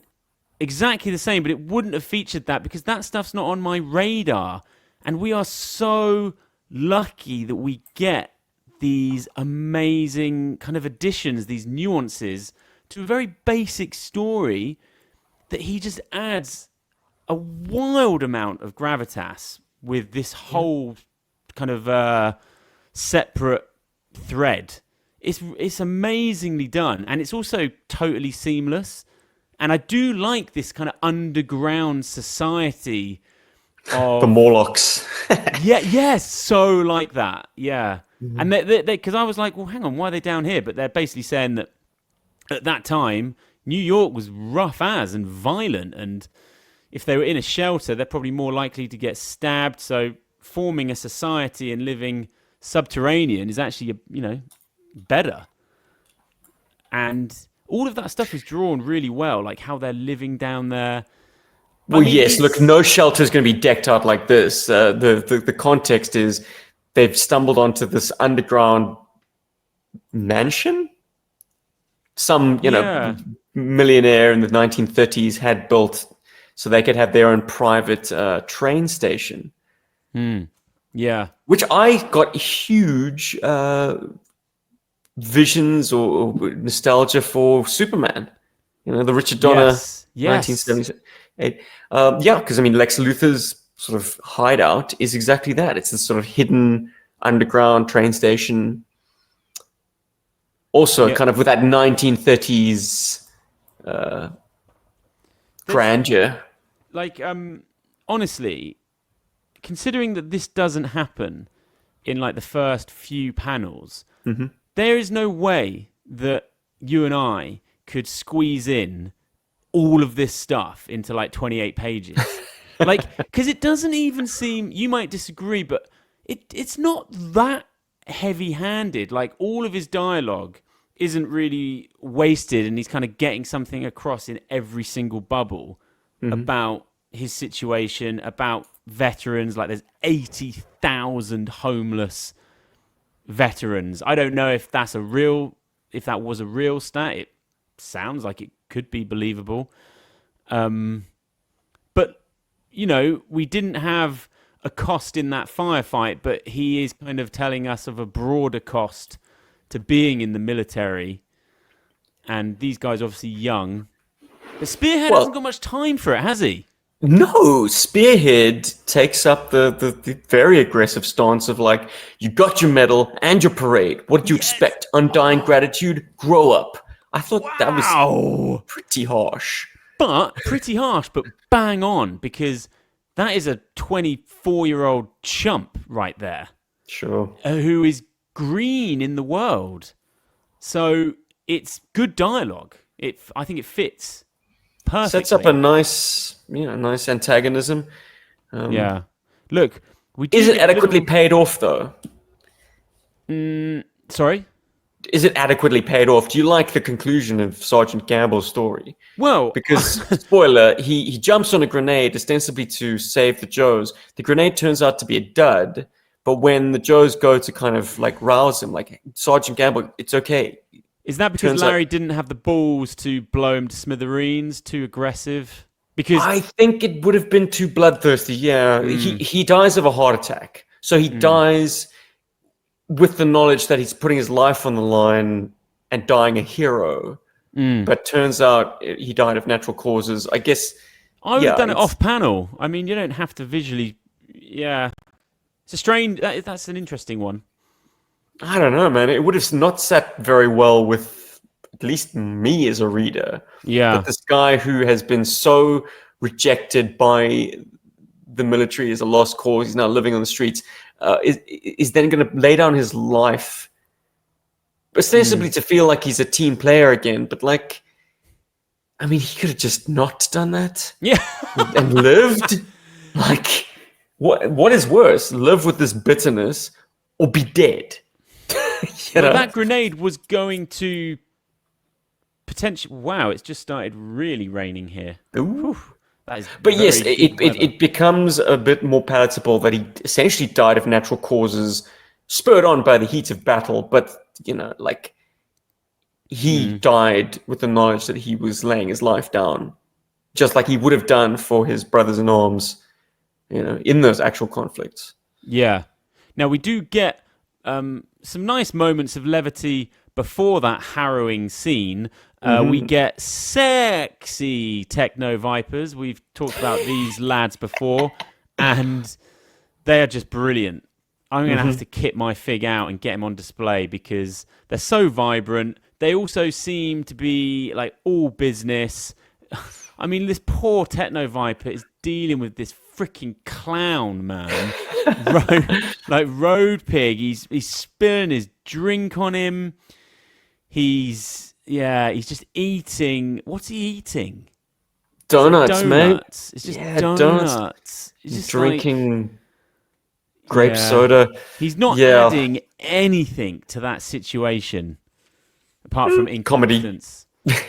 exactly the same, but it wouldn't have featured that because that stuff's not on my radar. And we are so lucky that we get these amazing kind of additions, these nuances to a very basic story that he just adds a wild amount of gravitas with this whole kind of separate thread. It's amazingly done, and it's also totally seamless. And I do like this kind of underground society of the Morlocks. So like that, yeah. And they because I was like, well, hang on, why are they down here? But they're basically saying that at that time, New York was rough as and violent, and if they were in a shelter, they're probably more likely to get stabbed. So forming a society and living subterranean is actually, better. And all of that stuff is drawn really well, like how they're living down there. Well, yes, look, no shelter is going to be decked out like this. The context is they've stumbled onto this underground mansion. Some, millionaire in the 1930s had built so they could have their own private train station. Yeah. Which I got huge visions or nostalgia for Superman. The Richard Donner 1978. Because, Lex Luthor's sort of hideout is exactly that. It's this sort of hidden underground train station. Also, kind of with that 1930s grandeur. Like, honestly, considering that this doesn't happen in like the first few panels, there is no way that you and I could squeeze in all of this stuff into like 28 pages. Like, because it doesn't even seem, you might disagree, but it's not that heavy-handed. Like, all of his dialogue isn't really wasted, and he's kind of getting something across in every single bubble about his situation, about veterans. Like, there's 80,000 homeless veterans. I don't know if that was a real stat. It sounds like it could be believable. But, we didn't have a cost in that firefight, but he is kind of telling us of a broader cost to being in the military. And these guys are obviously young. But Spearhead hasn't got much time for it, has he? No, Spearhead takes up the very aggressive stance of like, you got your medal and your parade. What did you expect? Undying gratitude? Grow up. I thought that was pretty harsh. But bang on, because that is a 24-year-old chump right there. Sure. Who is green in the world. So it's good dialogue. I think it fits perfectly. Sets up a nice antagonism. Look, is it adequately paid off though? Sorry? Is it adequately paid off? Do you like the conclusion of Sergeant Gamble's story? Well, because spoiler, he jumps on a grenade ostensibly to save the Joes. The grenade turns out to be a dud, But when the Joes go to kind of like rouse him, like, Sergeant Gamble, it's okay. Is that because Turns Larry out, didn't have the balls to blow him to smithereens, too aggressive? Because I think it would have been too bloodthirsty. Yeah, he dies of a heart attack. So he dies with the knowledge that he's putting his life on the line and dying a hero. But turns out he died of natural causes. I guess. I would have done it off panel. I mean, you don't have to visually. Yeah, it's a strange. That's an interesting one. I don't know, man. It would have not sat very well with at least me as a reader. Yeah. That this guy who has been so rejected by the military as a lost cause, he's now living on the streets, is then going to lay down his life, ostensibly to feel like he's a team player again. But like, I mean, he could have just not done that. Yeah. And lived. Like, what is worse? Live with this bitterness or be dead? Well, that grenade was going to potentially. Wow, it's just started really raining here. Whew. That is. But yes, very it becomes a bit more palatable that he essentially died of natural causes, spurred on by the heat of battle. But like, he died with the knowledge that he was laying his life down, just like he would have done for his brothers in arms, in those actual conflicts. Yeah. Now we do get some nice moments of levity before that harrowing scene. We get sexy techno vipers. We've talked about these lads before, and they are just brilliant. I'm going to have to kit my fig out and get them on display because they're so vibrant. They also seem to be like all business. I mean, this poor techno viper is dealing with this freaking clown, man. Road pig. He's spilling his drink on him. He's just eating. What's he eating? Donuts, mate. It's just donuts. He's just drinking grape soda. He's not adding anything to that situation apart from incompetence. Comedy.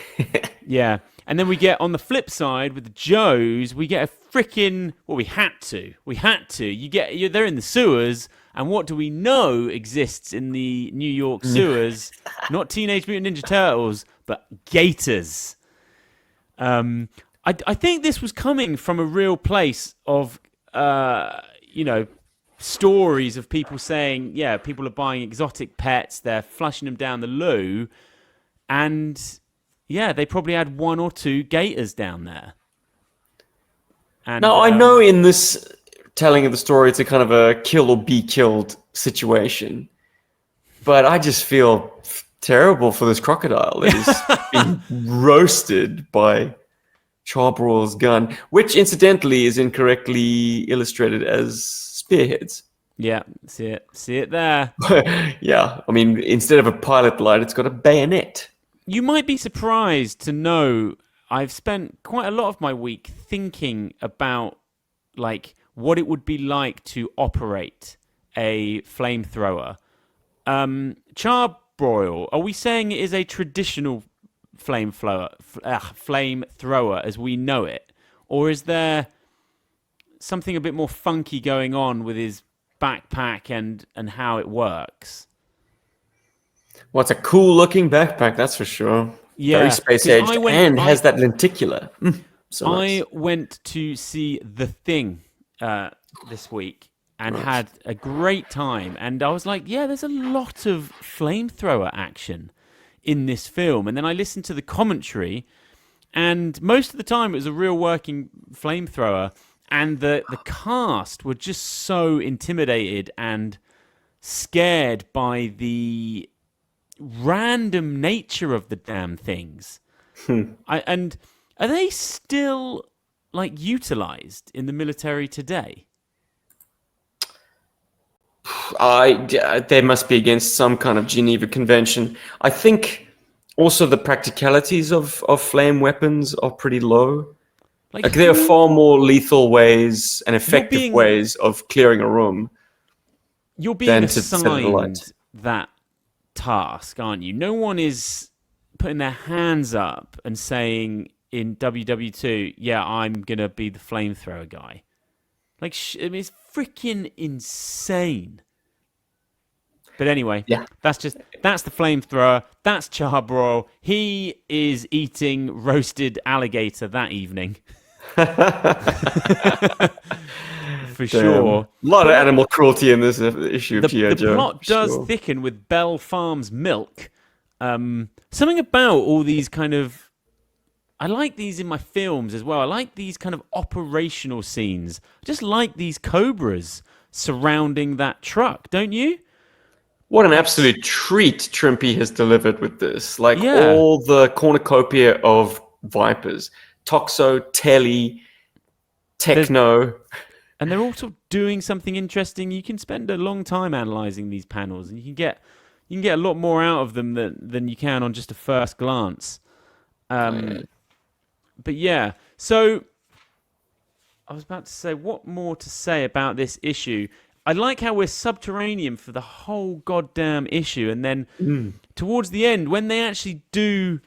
Yeah. And then we get on the flip side with the Joes, we get a freaking. Well, we had to. They're in the sewers, and what do we know exists in the New York sewers? Not Teenage Mutant Ninja Turtles, but gators. I think this was coming from a real place of, stories of people saying, people are buying exotic pets, they're flushing them down the loo, and. Yeah, they probably had one or two gators down there. And, now, I know in this telling of the story, it's a kind of a kill or be killed situation. But I just feel terrible for this crocodile that is being roasted by Charbroil's gun, which incidentally is incorrectly illustrated as spearheads. Yeah, see it there. Yeah, I mean, instead of a pilot light, it's got a bayonet. You might be surprised to know I've spent quite a lot of my week thinking about like what it would be like to operate a flamethrower. Charbroil, are we saying it is a traditional flamethrower as we know it? Or is there something a bit more funky going on with his backpack and how it works? Well, it's a cool-looking backpack, that's for sure. Yeah, very space-aged and has that lenticular. I went to see The Thing this week and had a great time. And I was like, there's a lot of flamethrower action in this film. And then I listened to the commentary, and most of the time it was a real working flamethrower. And the cast were just so intimidated and scared by the random nature of the damn things. And are they still like utilized in the military today? They must be against some kind of Geneva Convention. I think also the practicalities of flame weapons are pretty low. Like there are far more lethal ways and effective ways of clearing a room. You're being assigned that task, aren't you? No one is putting their hands up and saying in WW2, I'm going to be the flamethrower guy. Like, I mean, it's freaking insane. But anyway, Yeah. that's the flamethrower. That's Charbroil. He is eating roasted alligator that evening. For sure. A lot of But animal cruelty in this issue of G.I. the Joe. plot does Sure. thicken with Bell Farms milk. Something about all these kind of... I like these in my films as well. I like these kind of operational scenes. I just like these cobras surrounding that truck, don't you? What an absolute treat Trimpy has delivered with this. Like Yeah. all the cornucopia of Vipers. Toxo, Telly, Techno. And they're also doing something interesting. You can spend a long time analyzing these panels, and you can get a lot more out of them than you can on just a first glance. But yeah, so I was about to say, what more to say about this issue? I like how we're subterranean for the whole goddamn issue, and then towards the end, when they actually do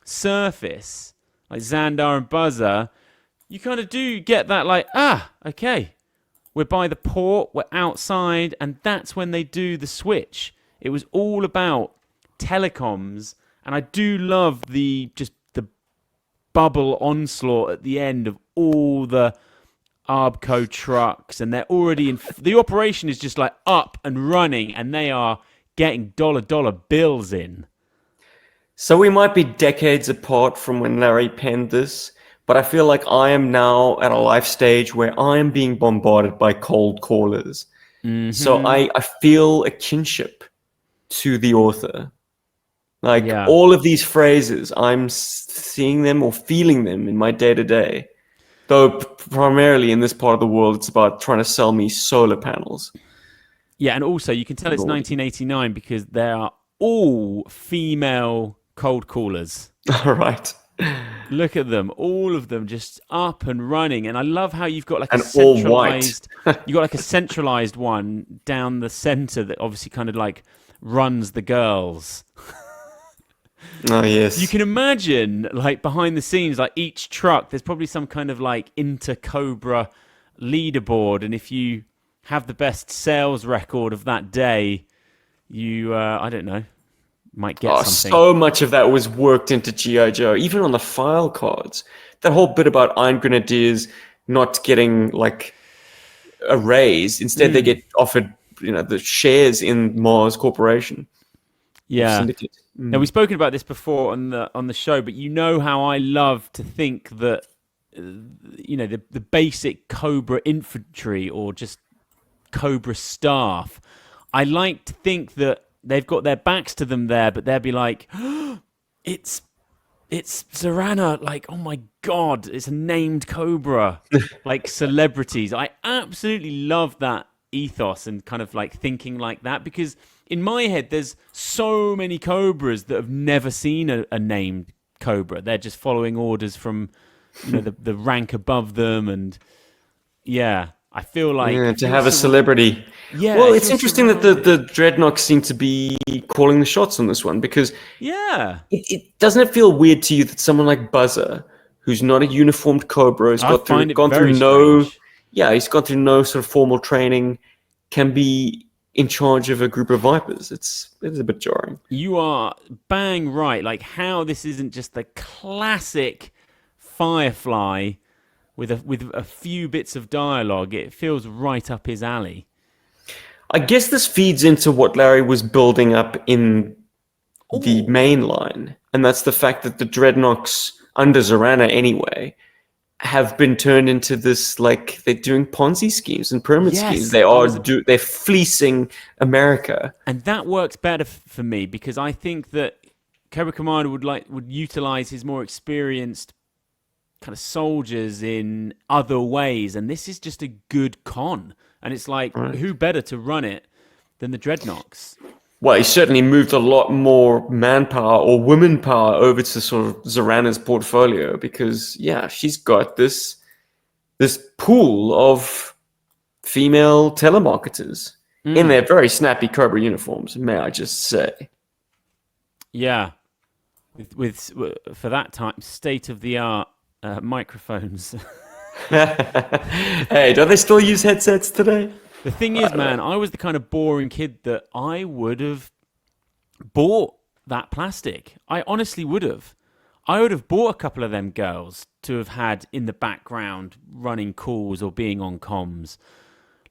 surface, like Xandar and Buzzer, you kind of do get that, like, okay, we're by the port, we're outside, and that's when they do the switch. It was all about telecoms, and I do love the bubble onslaught at the end of all the Arbco trucks, and they're already in. The operation is just like up and running, and they are getting dollar bills in. So we might be decades apart from when Larry penned this, but I feel like I am now at a life stage where I am being bombarded by cold callers. So I feel a kinship to the author. Like all of these phrases, I'm seeing them or feeling them in my day-to-day. Though primarily in this part of the world, it's about trying to sell me solar panels. Yeah, and also you can tell it's 1989 because they are all female cold callers. All right. Look at them, all of them just up and running. And I love how you've got like and a centralized, all white. you got like a centralized one down the center that obviously kind of like runs the girls. Oh, yes. You can imagine, like, behind the scenes, like, each truck, there's probably some kind of, like, inter-Cobra leaderboard. And if you have the best sales record of that day, you, I don't know, might get something. So much of that was worked into G.I. Joe, even on the file cards. That whole bit about Iron Grenadiers not getting, like, a raise. Instead, they get offered, the shares in Mars Corporation. Yeah. Syndicate. Now, we've spoken about this before on the show, but you know how I love to think that, the basic Cobra infantry or just Cobra staff, I like to think that they've got their backs to them there, but they'll be like, it's Zorana, like, oh my God, it's a named Cobra, like celebrities. I absolutely love that ethos and kind of like thinking like that, because in my head, there's so many Cobras that have never seen a named Cobra. They're just following orders from, the rank above them, and I feel like to have a celebrity. Yeah. Well, it's interesting that the Dreadnoks seem to be calling the shots on this one, because it doesn't it feel weird to you that someone like Buzzer, who's not a uniformed Cobra, has gone through no sort of formal training, can be in charge of a group of Vipers. It is a bit jarring. You are bang right. Like how this isn't just the classic Firefly with a few bits of dialogue. It feels right up his alley. I guess this feeds into what Larry was building up in the main line, and that's the fact that the Dreadnoks, under Zorana anyway, have been turned into this, like, they're doing Ponzi schemes and pyramid schemes. They're fleecing America. And that works better for me because I think that Cobra Commander would utilize his more experienced kind of soldiers in other ways, and this is just a good con. And it's like, who better to run it than the Dreadnoks? Well, he certainly moved a lot more manpower or women power over to sort of Zorana's portfolio because, she's got this pool of female telemarketers in their very snappy Cobra uniforms, may I just say. Yeah. With for that time, state-of-the-art microphones. Hey, do they still use headsets today? The thing I is, don't know. man, I was the kind of boring kid that I would have bought that plastic. I honestly would have. I would have bought a couple of them girls to have had in the background running calls or being on comms.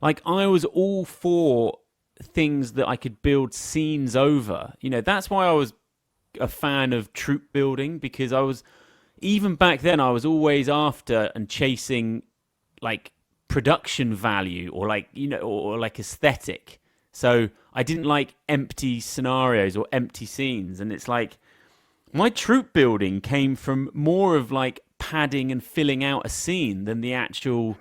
Like, I was all for things that I could build scenes over. That's why I was a fan of troop building, because I was, even back then, I was always after and chasing like production value, or like, or like aesthetic. So I didn't like empty scenarios or empty scenes. And it's like, my troop building came from more of like padding and filling out a scene than the actual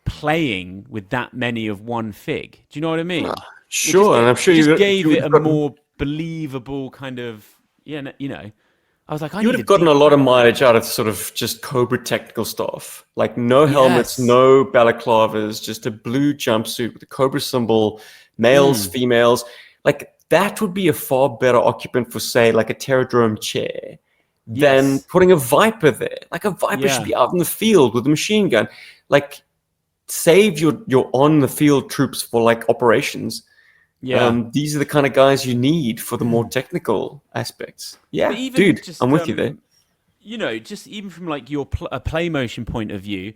playing with that many of one fig. Do you know what I mean? It just Sure, and I'm sure just you gave would it have a gotten more believable kind of, I was like, I you would need a have gotten a deep lot of background. mileage out of sort of just Cobra technical stuff. Like no helmets, Yes. no balaclavas, just a blue jumpsuit with a Cobra symbol, males, Mm. females. Like that would be a far better occupant for, say, like a Terradrome chair than Yes. putting a Viper there. Like a Viper should Yeah. be out in the field with a machine gun. Like save your on the field troops for like operations. Yeah. These are the kind of guys you need for the more technical aspects. But Yeah, even dude, I'm just with you there. just even from like your a play motion point of view,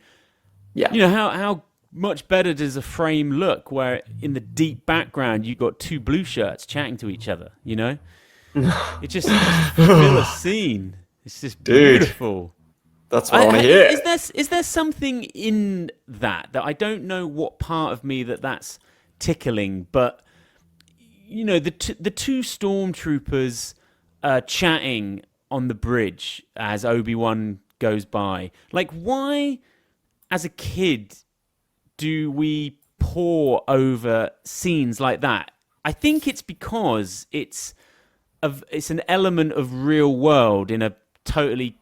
Yeah. how much better does a frame look where in the deep background you've got two blue shirts chatting to each other? It just fill a scene. It's just Dude, beautiful. that's what I want to hear. Is there something in that I don't know what part of me that's tickling, but the two stormtroopers chatting on the bridge as Obi-Wan goes by. Like, why, as a kid, do we pore over scenes like that? I think it's because it's an element of real world in a totally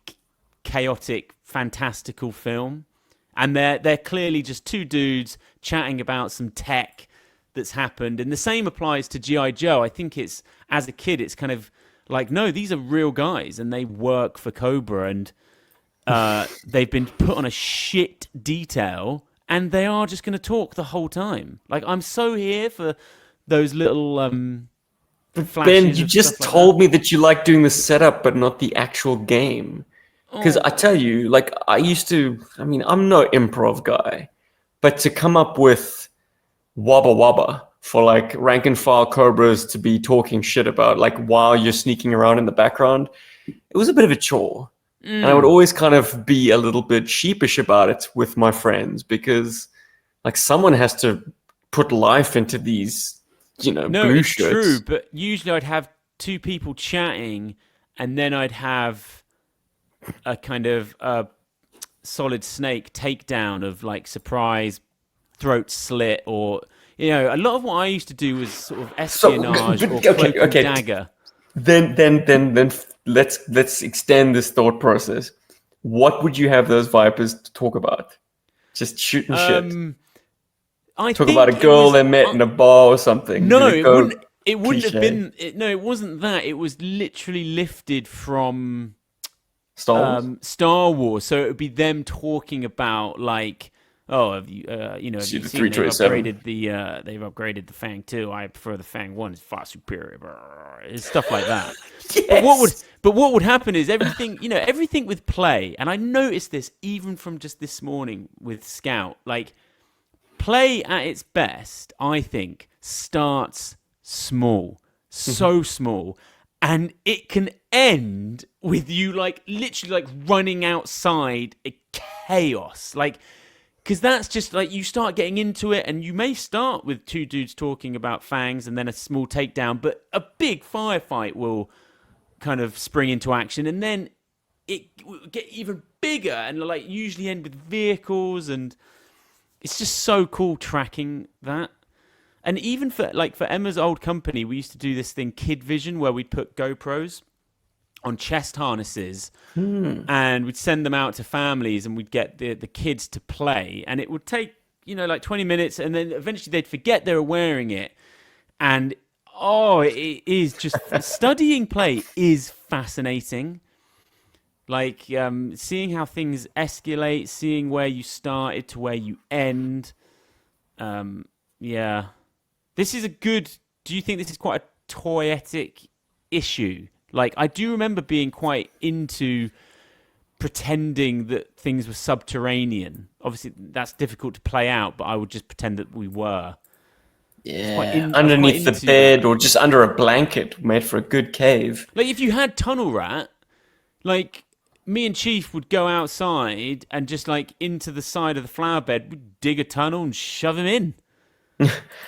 chaotic, fantastical film, and they're clearly just two dudes chatting about some tech that's happened. And the same applies to GI Joe. I think it's, as a kid, it's kind of like, no, these are real guys and they work for Cobra, and they've been put on a shit detail and they are just going to talk the whole time. Like, I'm so here for those little Ben, flashes you of stuff just like that. told me that you like doing the setup, but not the actual game. Because I Oh, tell you, like, I mean, I'm no improv guy, but to come up with wabba wabba for like rank and file cobras to be talking shit about, like, while you're sneaking around in the background, it was a bit of a chore. And I would always kind of be a little bit sheepish about it with my friends because, like, someone has to put life into these, no, blue it's true. shirts. But usually I'd have two people chatting, and then I'd have a kind of Solid Snake takedown of like surprise throat slit, or a lot of what I used to do was sort of So, espionage or okay, cloak and okay. dagger. Then, let's extend this thought process. What would you have those vipers to talk about? Just shooting shit. Um, I Talk about a think it girl was they met in a bar or something. no, Did it it go wouldn't. It wouldn't have cliche? been. No, it wasn't that. It was literally lifted from Star Wars? Star Wars. So it would be them talking about like, oh, have See you the seen .327. they've upgraded the Fang 2. I prefer the Fang 1. It's far superior. It's stuff like that. Yes. But what would happen is everything with play, and I noticed this even from just this morning with Scout, like, play at its best, I think, starts small, so small, and it can end with you like literally like running outside a chaos, like, because that's just like you start getting into it, and you may start with two dudes talking about fangs and then a small takedown, but a big firefight will kind of spring into action, and then it will get even bigger and like usually end with vehicles, and it's just so cool tracking that. And even for Emma's old company, we used to do this thing, Kid Vision, where we'd put GoPros on chest harnesses and we'd send them out to families, and we'd get the kids to play, and it would take like 20 minutes, and then eventually they'd forget they were wearing it. And oh, it is just studying play is fascinating, Like seeing how things escalate, seeing where you started to where you end. Yeah, this is a good. Do you think this is quite a toyetic issue? Like, I do remember being quite into pretending that things were subterranean. Obviously, that's difficult to play out, but I would just pretend that we were. Yeah, I was quite underneath the into bed that. or just under a blanket made for a good cave. Like, if you had tunnel rat, like me and Chief would go outside and just like into the side of the flower bed, we'd dig a tunnel and shove him in.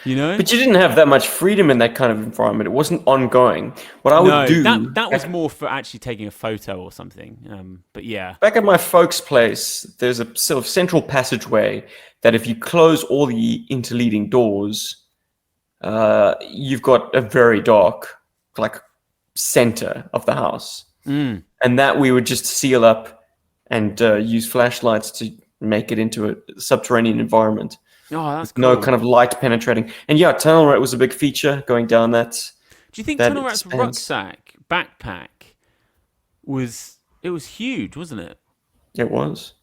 You know? But you didn't have that much freedom in that kind of environment. It wasn't ongoing. What I would No, do that was more for actually taking a photo or something. But yeah. back at my folks' place, there's a sort of central passageway that if you close all the interleading doors, you've got a very dark, like, center of the house. And that we would just seal up and use flashlights to make it into a subterranean environment. Oh, that's cool. No kind of light penetrating. And yeah, tunnel rat was a big feature going down that. Do you think that Tunnel Rat's expanse. backpack was huge, wasn't it? It was.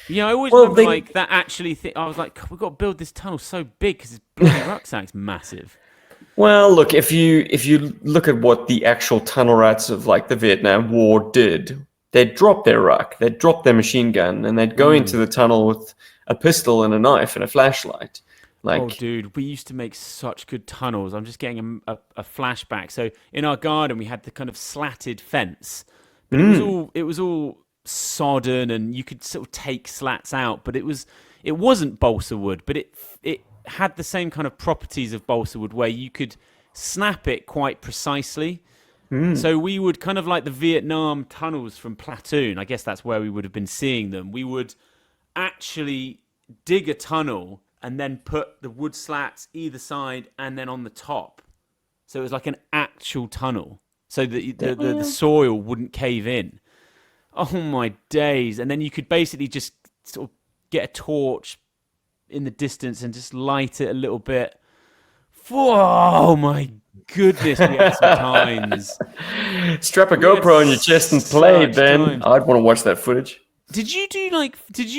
Yeah, I always Well, remember they- like that. Actually, I was like, we've got to build this tunnel so big because his bloody rucksack's massive. Well, look, if you look at what the actual tunnel rats of like the Vietnam War did, they'd drop their ruck, they'd drop their machine gun, and they'd go into the tunnel with a pistol and a knife and a flashlight. Like, Oh, dude, we used to make such good tunnels. I'm just getting a flashback. So in our garden, we had the kind of slatted fence, but it was all sodden, and you could sort of take slats out. But it wasn't balsa wood, but it had the same kind of properties of balsa wood, where you could snap it quite precisely. So we would kind of like the Vietnam tunnels from Platoon. I guess that's where we would have been seeing them. We would actually dig a tunnel and then put the wood slats either side and then on the top. So it was like an actual tunnel, so that the soil wouldn't cave in. Oh my days. And then you could basically just sort of get a torch in the distance and just light it a little bit. Oh my goodness, we had some times. strap a We had GoPro on your chest and play, such Ben. times. I'd want to watch that footage. Did you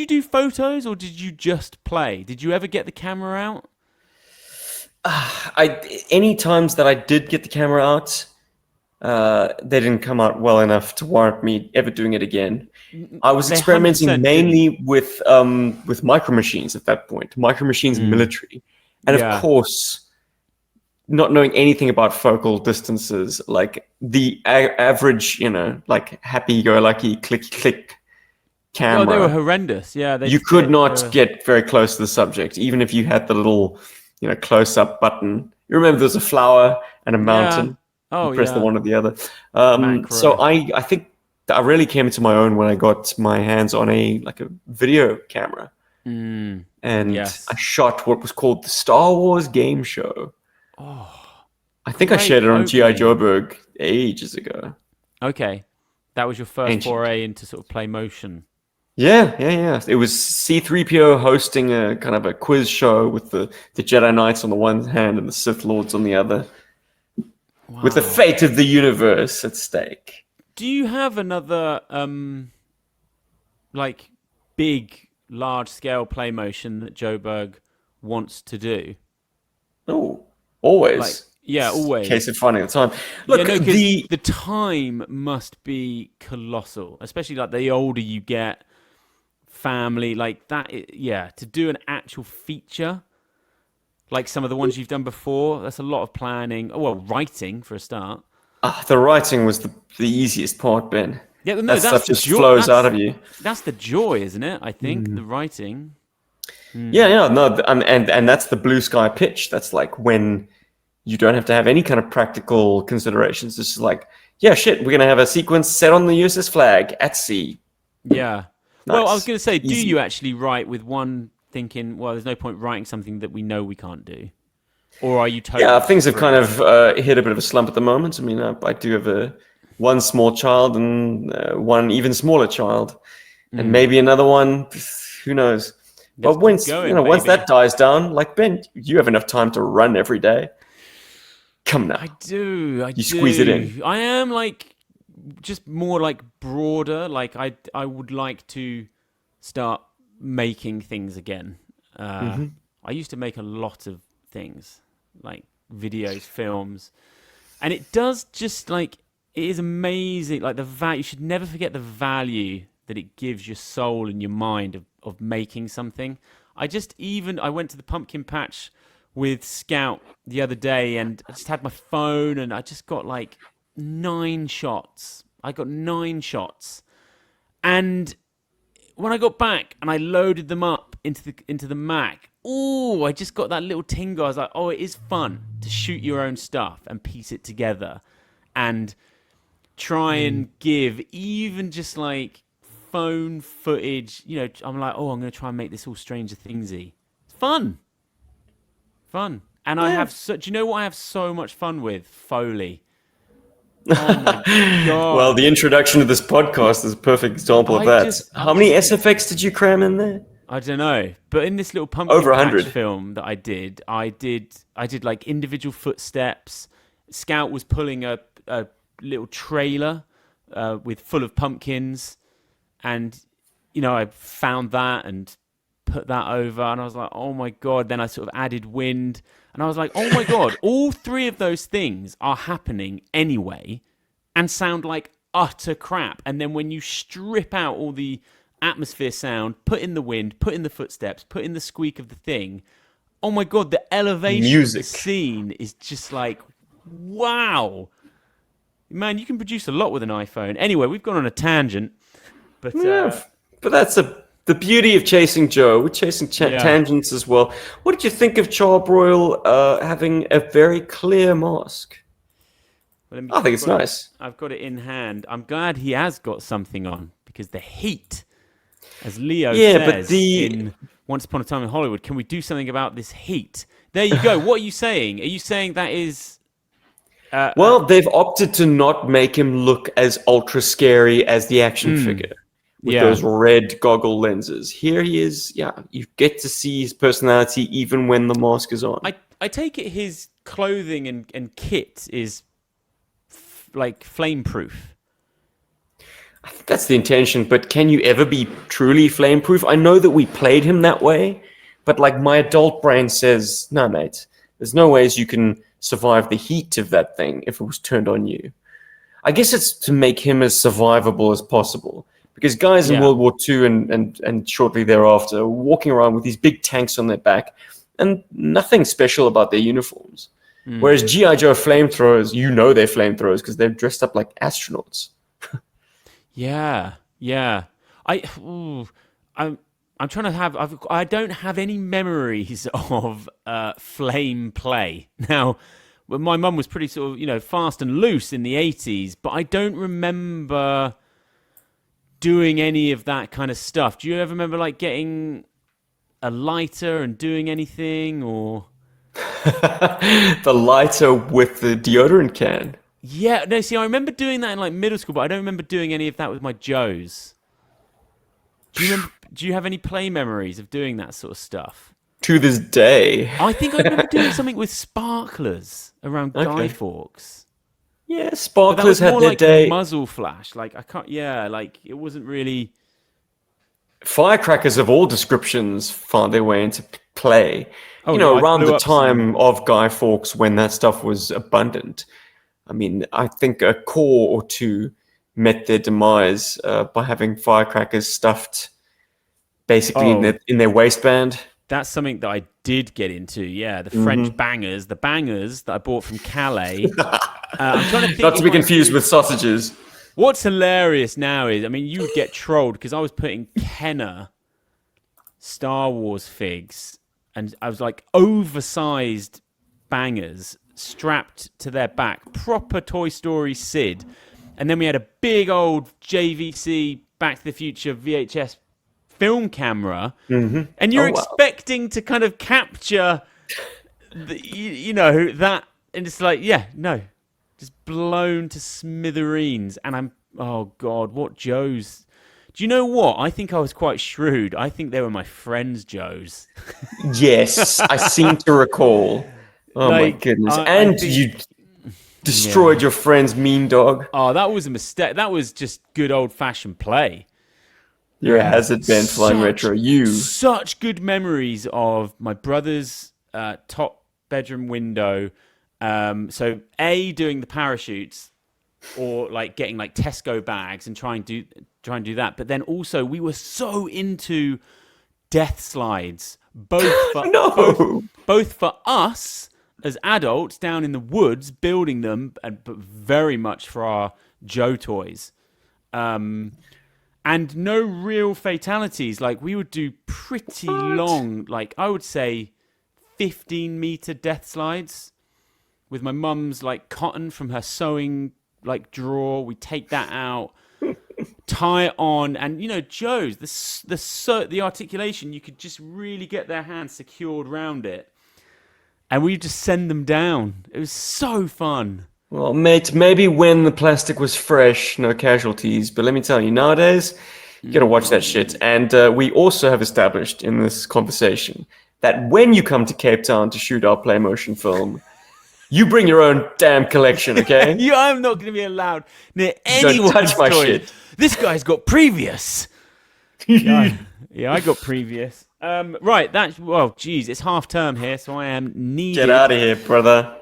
do photos, or did you just play? Did you ever get the camera out? Any times that I did get the camera out, they didn't come out well enough to warrant me ever doing it again. I was They 100% experimenting mainly with micro machines at that point, micro machines military, and Yeah. of course, not knowing anything about focal distances, like the average, like happy-go-lucky click camera. Oh, they were horrendous. Yeah, You could not get very close to the subject, even if you had the little, close-up button. You remember there's a flower and a mountain. Oh, You press yeah. the one or the other. Macro. So I think that I really came into my own when I got my hands on a video camera, and yes. I shot what was called the Star Wars game show. Oh, I think I great shared it on GI opening. Joburg ages ago. okay. That was your first Ancient. foray into sort of play motion. Yeah. It was C-3PO hosting a kind of a quiz show with the Jedi Knights on the one hand and the Sith Lords on the other, with the fate of the universe at stake. Do you have another like big, large-scale play motion that Joburg wants to do? Oh, always. Like, yeah, always. Case of finding the time. Look, Yeah, no, 'cause the the time must be colossal, especially like the older you get, family like that. Yeah, to do an actual feature, like some of the ones you've done before, that's a lot of planning. Oh, well, writing for a start. the writing was the easiest part, Ben. Yeah, no, that that's stuff the just joy. flows out of you. That's the joy, isn't it? I think the writing. Yeah, no, and that's the blue sky pitch. That's like when you don't have to have any kind of practical considerations. It's just like, yeah, shit, we're gonna have a sequence set on the USS Flag at sea. Yeah. Well, I was Nice. going to say, do Easy. you actually write with one thinking, well, there's no point writing something that we know we can't do? Or are you totally... Yeah, things have kind of hit a bit of a slump at the moment. I mean, I do have one small child and one even smaller child, and maybe another one. Who knows? But keep once going, once baby. that dies down, like Ben, you have enough time to run every day. Come now. I do. You squeeze it in. I am like just more like broader. Like I would like to start making things again. I used to make a lot of things, like videos, films, and it does just like it is amazing. Like the value, you should never forget the value that it gives your soul and your mind of making something. I went to the pumpkin patch with Scout the other day, and I just had my phone, and I just got like 9 shots. I got 9 shots, and when I got back and I loaded them up into the Mac, oh, I just got that little tingle. I was like, oh, it is fun to shoot your own stuff and piece it together, and try and give even just like phone footage. You know, I'm like, oh, I'm going to try and make this all Stranger Thingsy. It's fun. And I have do you know what I have so much fun with? Foley. Oh my God. Well, the introduction to this podcast is a perfect example of that. How many SFX did you cram in there? I don't know, but in this little pumpkin Over 100 patch film that I did like individual footsteps. Scout was pulling a little trailer with full of pumpkins, and you know, I found that and put that over, and I was like, oh my God. Then I sort of added wind, and I was like, oh my God, all 3 of those things are happening anyway and sound like utter crap. And then when you strip out all the atmosphere sound, put in the wind, put in the footsteps, put in the squeak of the thing, oh my God, the elevation of the scene is just like, wow. Man, you can produce a lot with an iPhone. Anyway, we've gone on a tangent. But that's the beauty of Chasing Joe. We're chasing tangents as well. What did you think of Charbroil having a very clear mask? Well, I think it's nice. I've got it in hand. I'm glad he has got something on, because the heat, as Leo says in Once Upon a Time in Hollywood, can we do something about this heat? There you go. What are you saying? Are you saying that is... well, they've opted to not make him look as ultra scary as the action figure with those red goggle lenses. Here he is. Yeah, you get to see his personality even when the mask is on. I take it his clothing and kit is like flame-proof. I think that's the intention, but can you ever be truly flame-proof? I know that we played him that way, but like my adult brain says, no, mate, there's no ways you can survive the heat of that thing if it was turned on you. I guess it's to make him as survivable as possible, because guys in World War II and shortly thereafter are walking around with these big tanks on their back and nothing special about their uniforms. Whereas GI Joe flamethrowers, you know they're flamethrowers because they're dressed up like astronauts. Yeah. I'm trying to have. I don't have any memories of flame play. Now, my mum was pretty sort of fast and loose in the 80s, but I don't remember doing any of that kind of stuff. Do you ever remember like getting a lighter and doing anything, or the lighter with the deodorant can? Yeah, no, see, I remember doing that in like middle school, but I don't remember doing any of that with my Joes. Do you have any play memories of doing that sort of stuff? To this day. I think I remember doing something with sparklers around Guy Fawkes. Yeah, sparklers had their like day. Muzzle flash. Like I can't like it wasn't really. Firecrackers of all descriptions found their way into play. Around the time of Guy Fawkes when that stuff was abundant. I mean, I think a corps or two met their demise by having firecrackers stuffed basically in their waistband. That's something that I did get into, the French bangers, the bangers that I bought from Calais. I'm trying to think. Not to be confused with sausages. What's hilarious now is, I mean, you would get trolled because I was putting Kenner Star Wars figs, and I was like oversized bangers strapped to their back, proper Toy Story Sid. And then we had a big old JVC Back to the Future VHS film camera, and you're expecting to kind of capture that, and it's like, just blown to smithereens. And oh God, what Joes? Do you know what? I think I was quite shrewd. I think they were my friends' Joes. Yes, I seem to recall. Oh my goodness! Destroyed your friend's mean dog. Oh, that was a mistake. That was just good old-fashioned play. You're a hazard, Ben Flying Retro. Such good memories of my brother's top bedroom window. So doing the parachutes, or like getting like Tesco bags and try and do that. But then also we were so into death slides, both for us as adults down in the woods building them, but very much for our Joe toys. And no real fatalities. Like, we would do pretty long, like, I would say 15-meter death slides with my mum's, like, cotton from her sewing, like, drawer. We take that out, tie it on. And, you know, Joe's, the articulation, you could just really get their hands secured around it. And we just send them down. It was so fun. Well, mate, maybe when the plastic was fresh, no casualties. But let me tell you, nowadays, you gotta watch that shit. And we also have established in this conversation that when you come to Cape Town to shoot our play motion film, you bring your own damn collection, okay? I'm not gonna be allowed near anyone's touch my toys. shit. This guy's got previous. Yeah, I got previous. Right, geez, it's half term here, so I am needed. Get out of here, brother.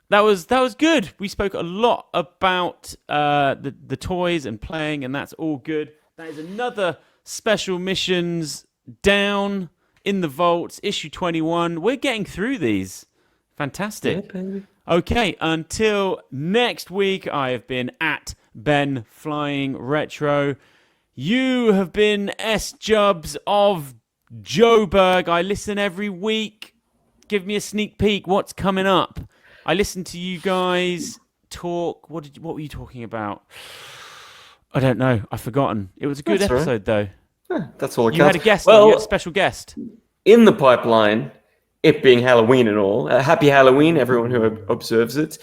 That was good. We spoke a lot about the toys and playing, and that's all good. That is another Special Missions down in the vaults, issue 21. We're getting through these. Fantastic. Yeah, baby. Okay, until next week, I have been at BenFlyingRetro. You have been S. Jubs of Joburg. I listen every week. Give me a sneak peek. What's coming up? I listened to you guys talk. What were you talking about? I don't know. I've forgotten. It was a good episode, though. That's all it You counts. had a guest. Well, you had a special guest. in the pipeline, it being Halloween and all, happy Halloween, everyone who observes it.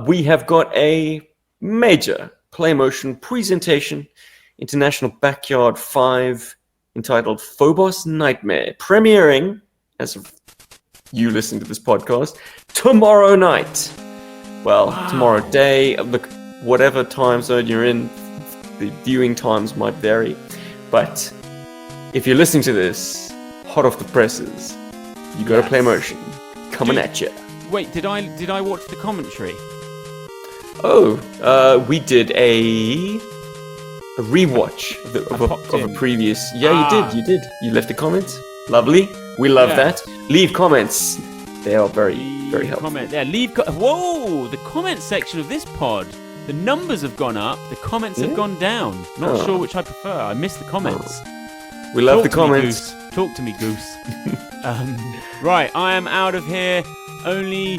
We have got a major play motion presentation, International Backyard 5, entitled Phobos Nightmare, premiering, as of you listening to this podcast, tomorrow night. Well, tomorrow day, whatever time zone you're in, the viewing times might vary. But if you're listening to this, hot off the presses, you got to play motion coming at you. Wait, did I watch the commentary? Oh, we did a rewatch of a previous. Yeah, you did. You left a comment. Lovely. We love that. Leave comments. They are very helpful. Whoa! The comment section of this pod. The numbers have gone up. The comments have gone down. Not sure which I prefer. I miss the comments. We love the comments. Talk to me, Goose. Right, I am out of here. Only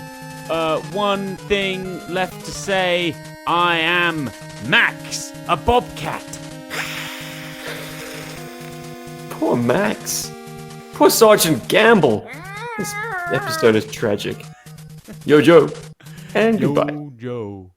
one thing left to say. I am Max, a bobcat. Poor Max. Poor Sergeant Gamble. This episode is tragic. Yo, Joe. And goodbye. Yo, Joe.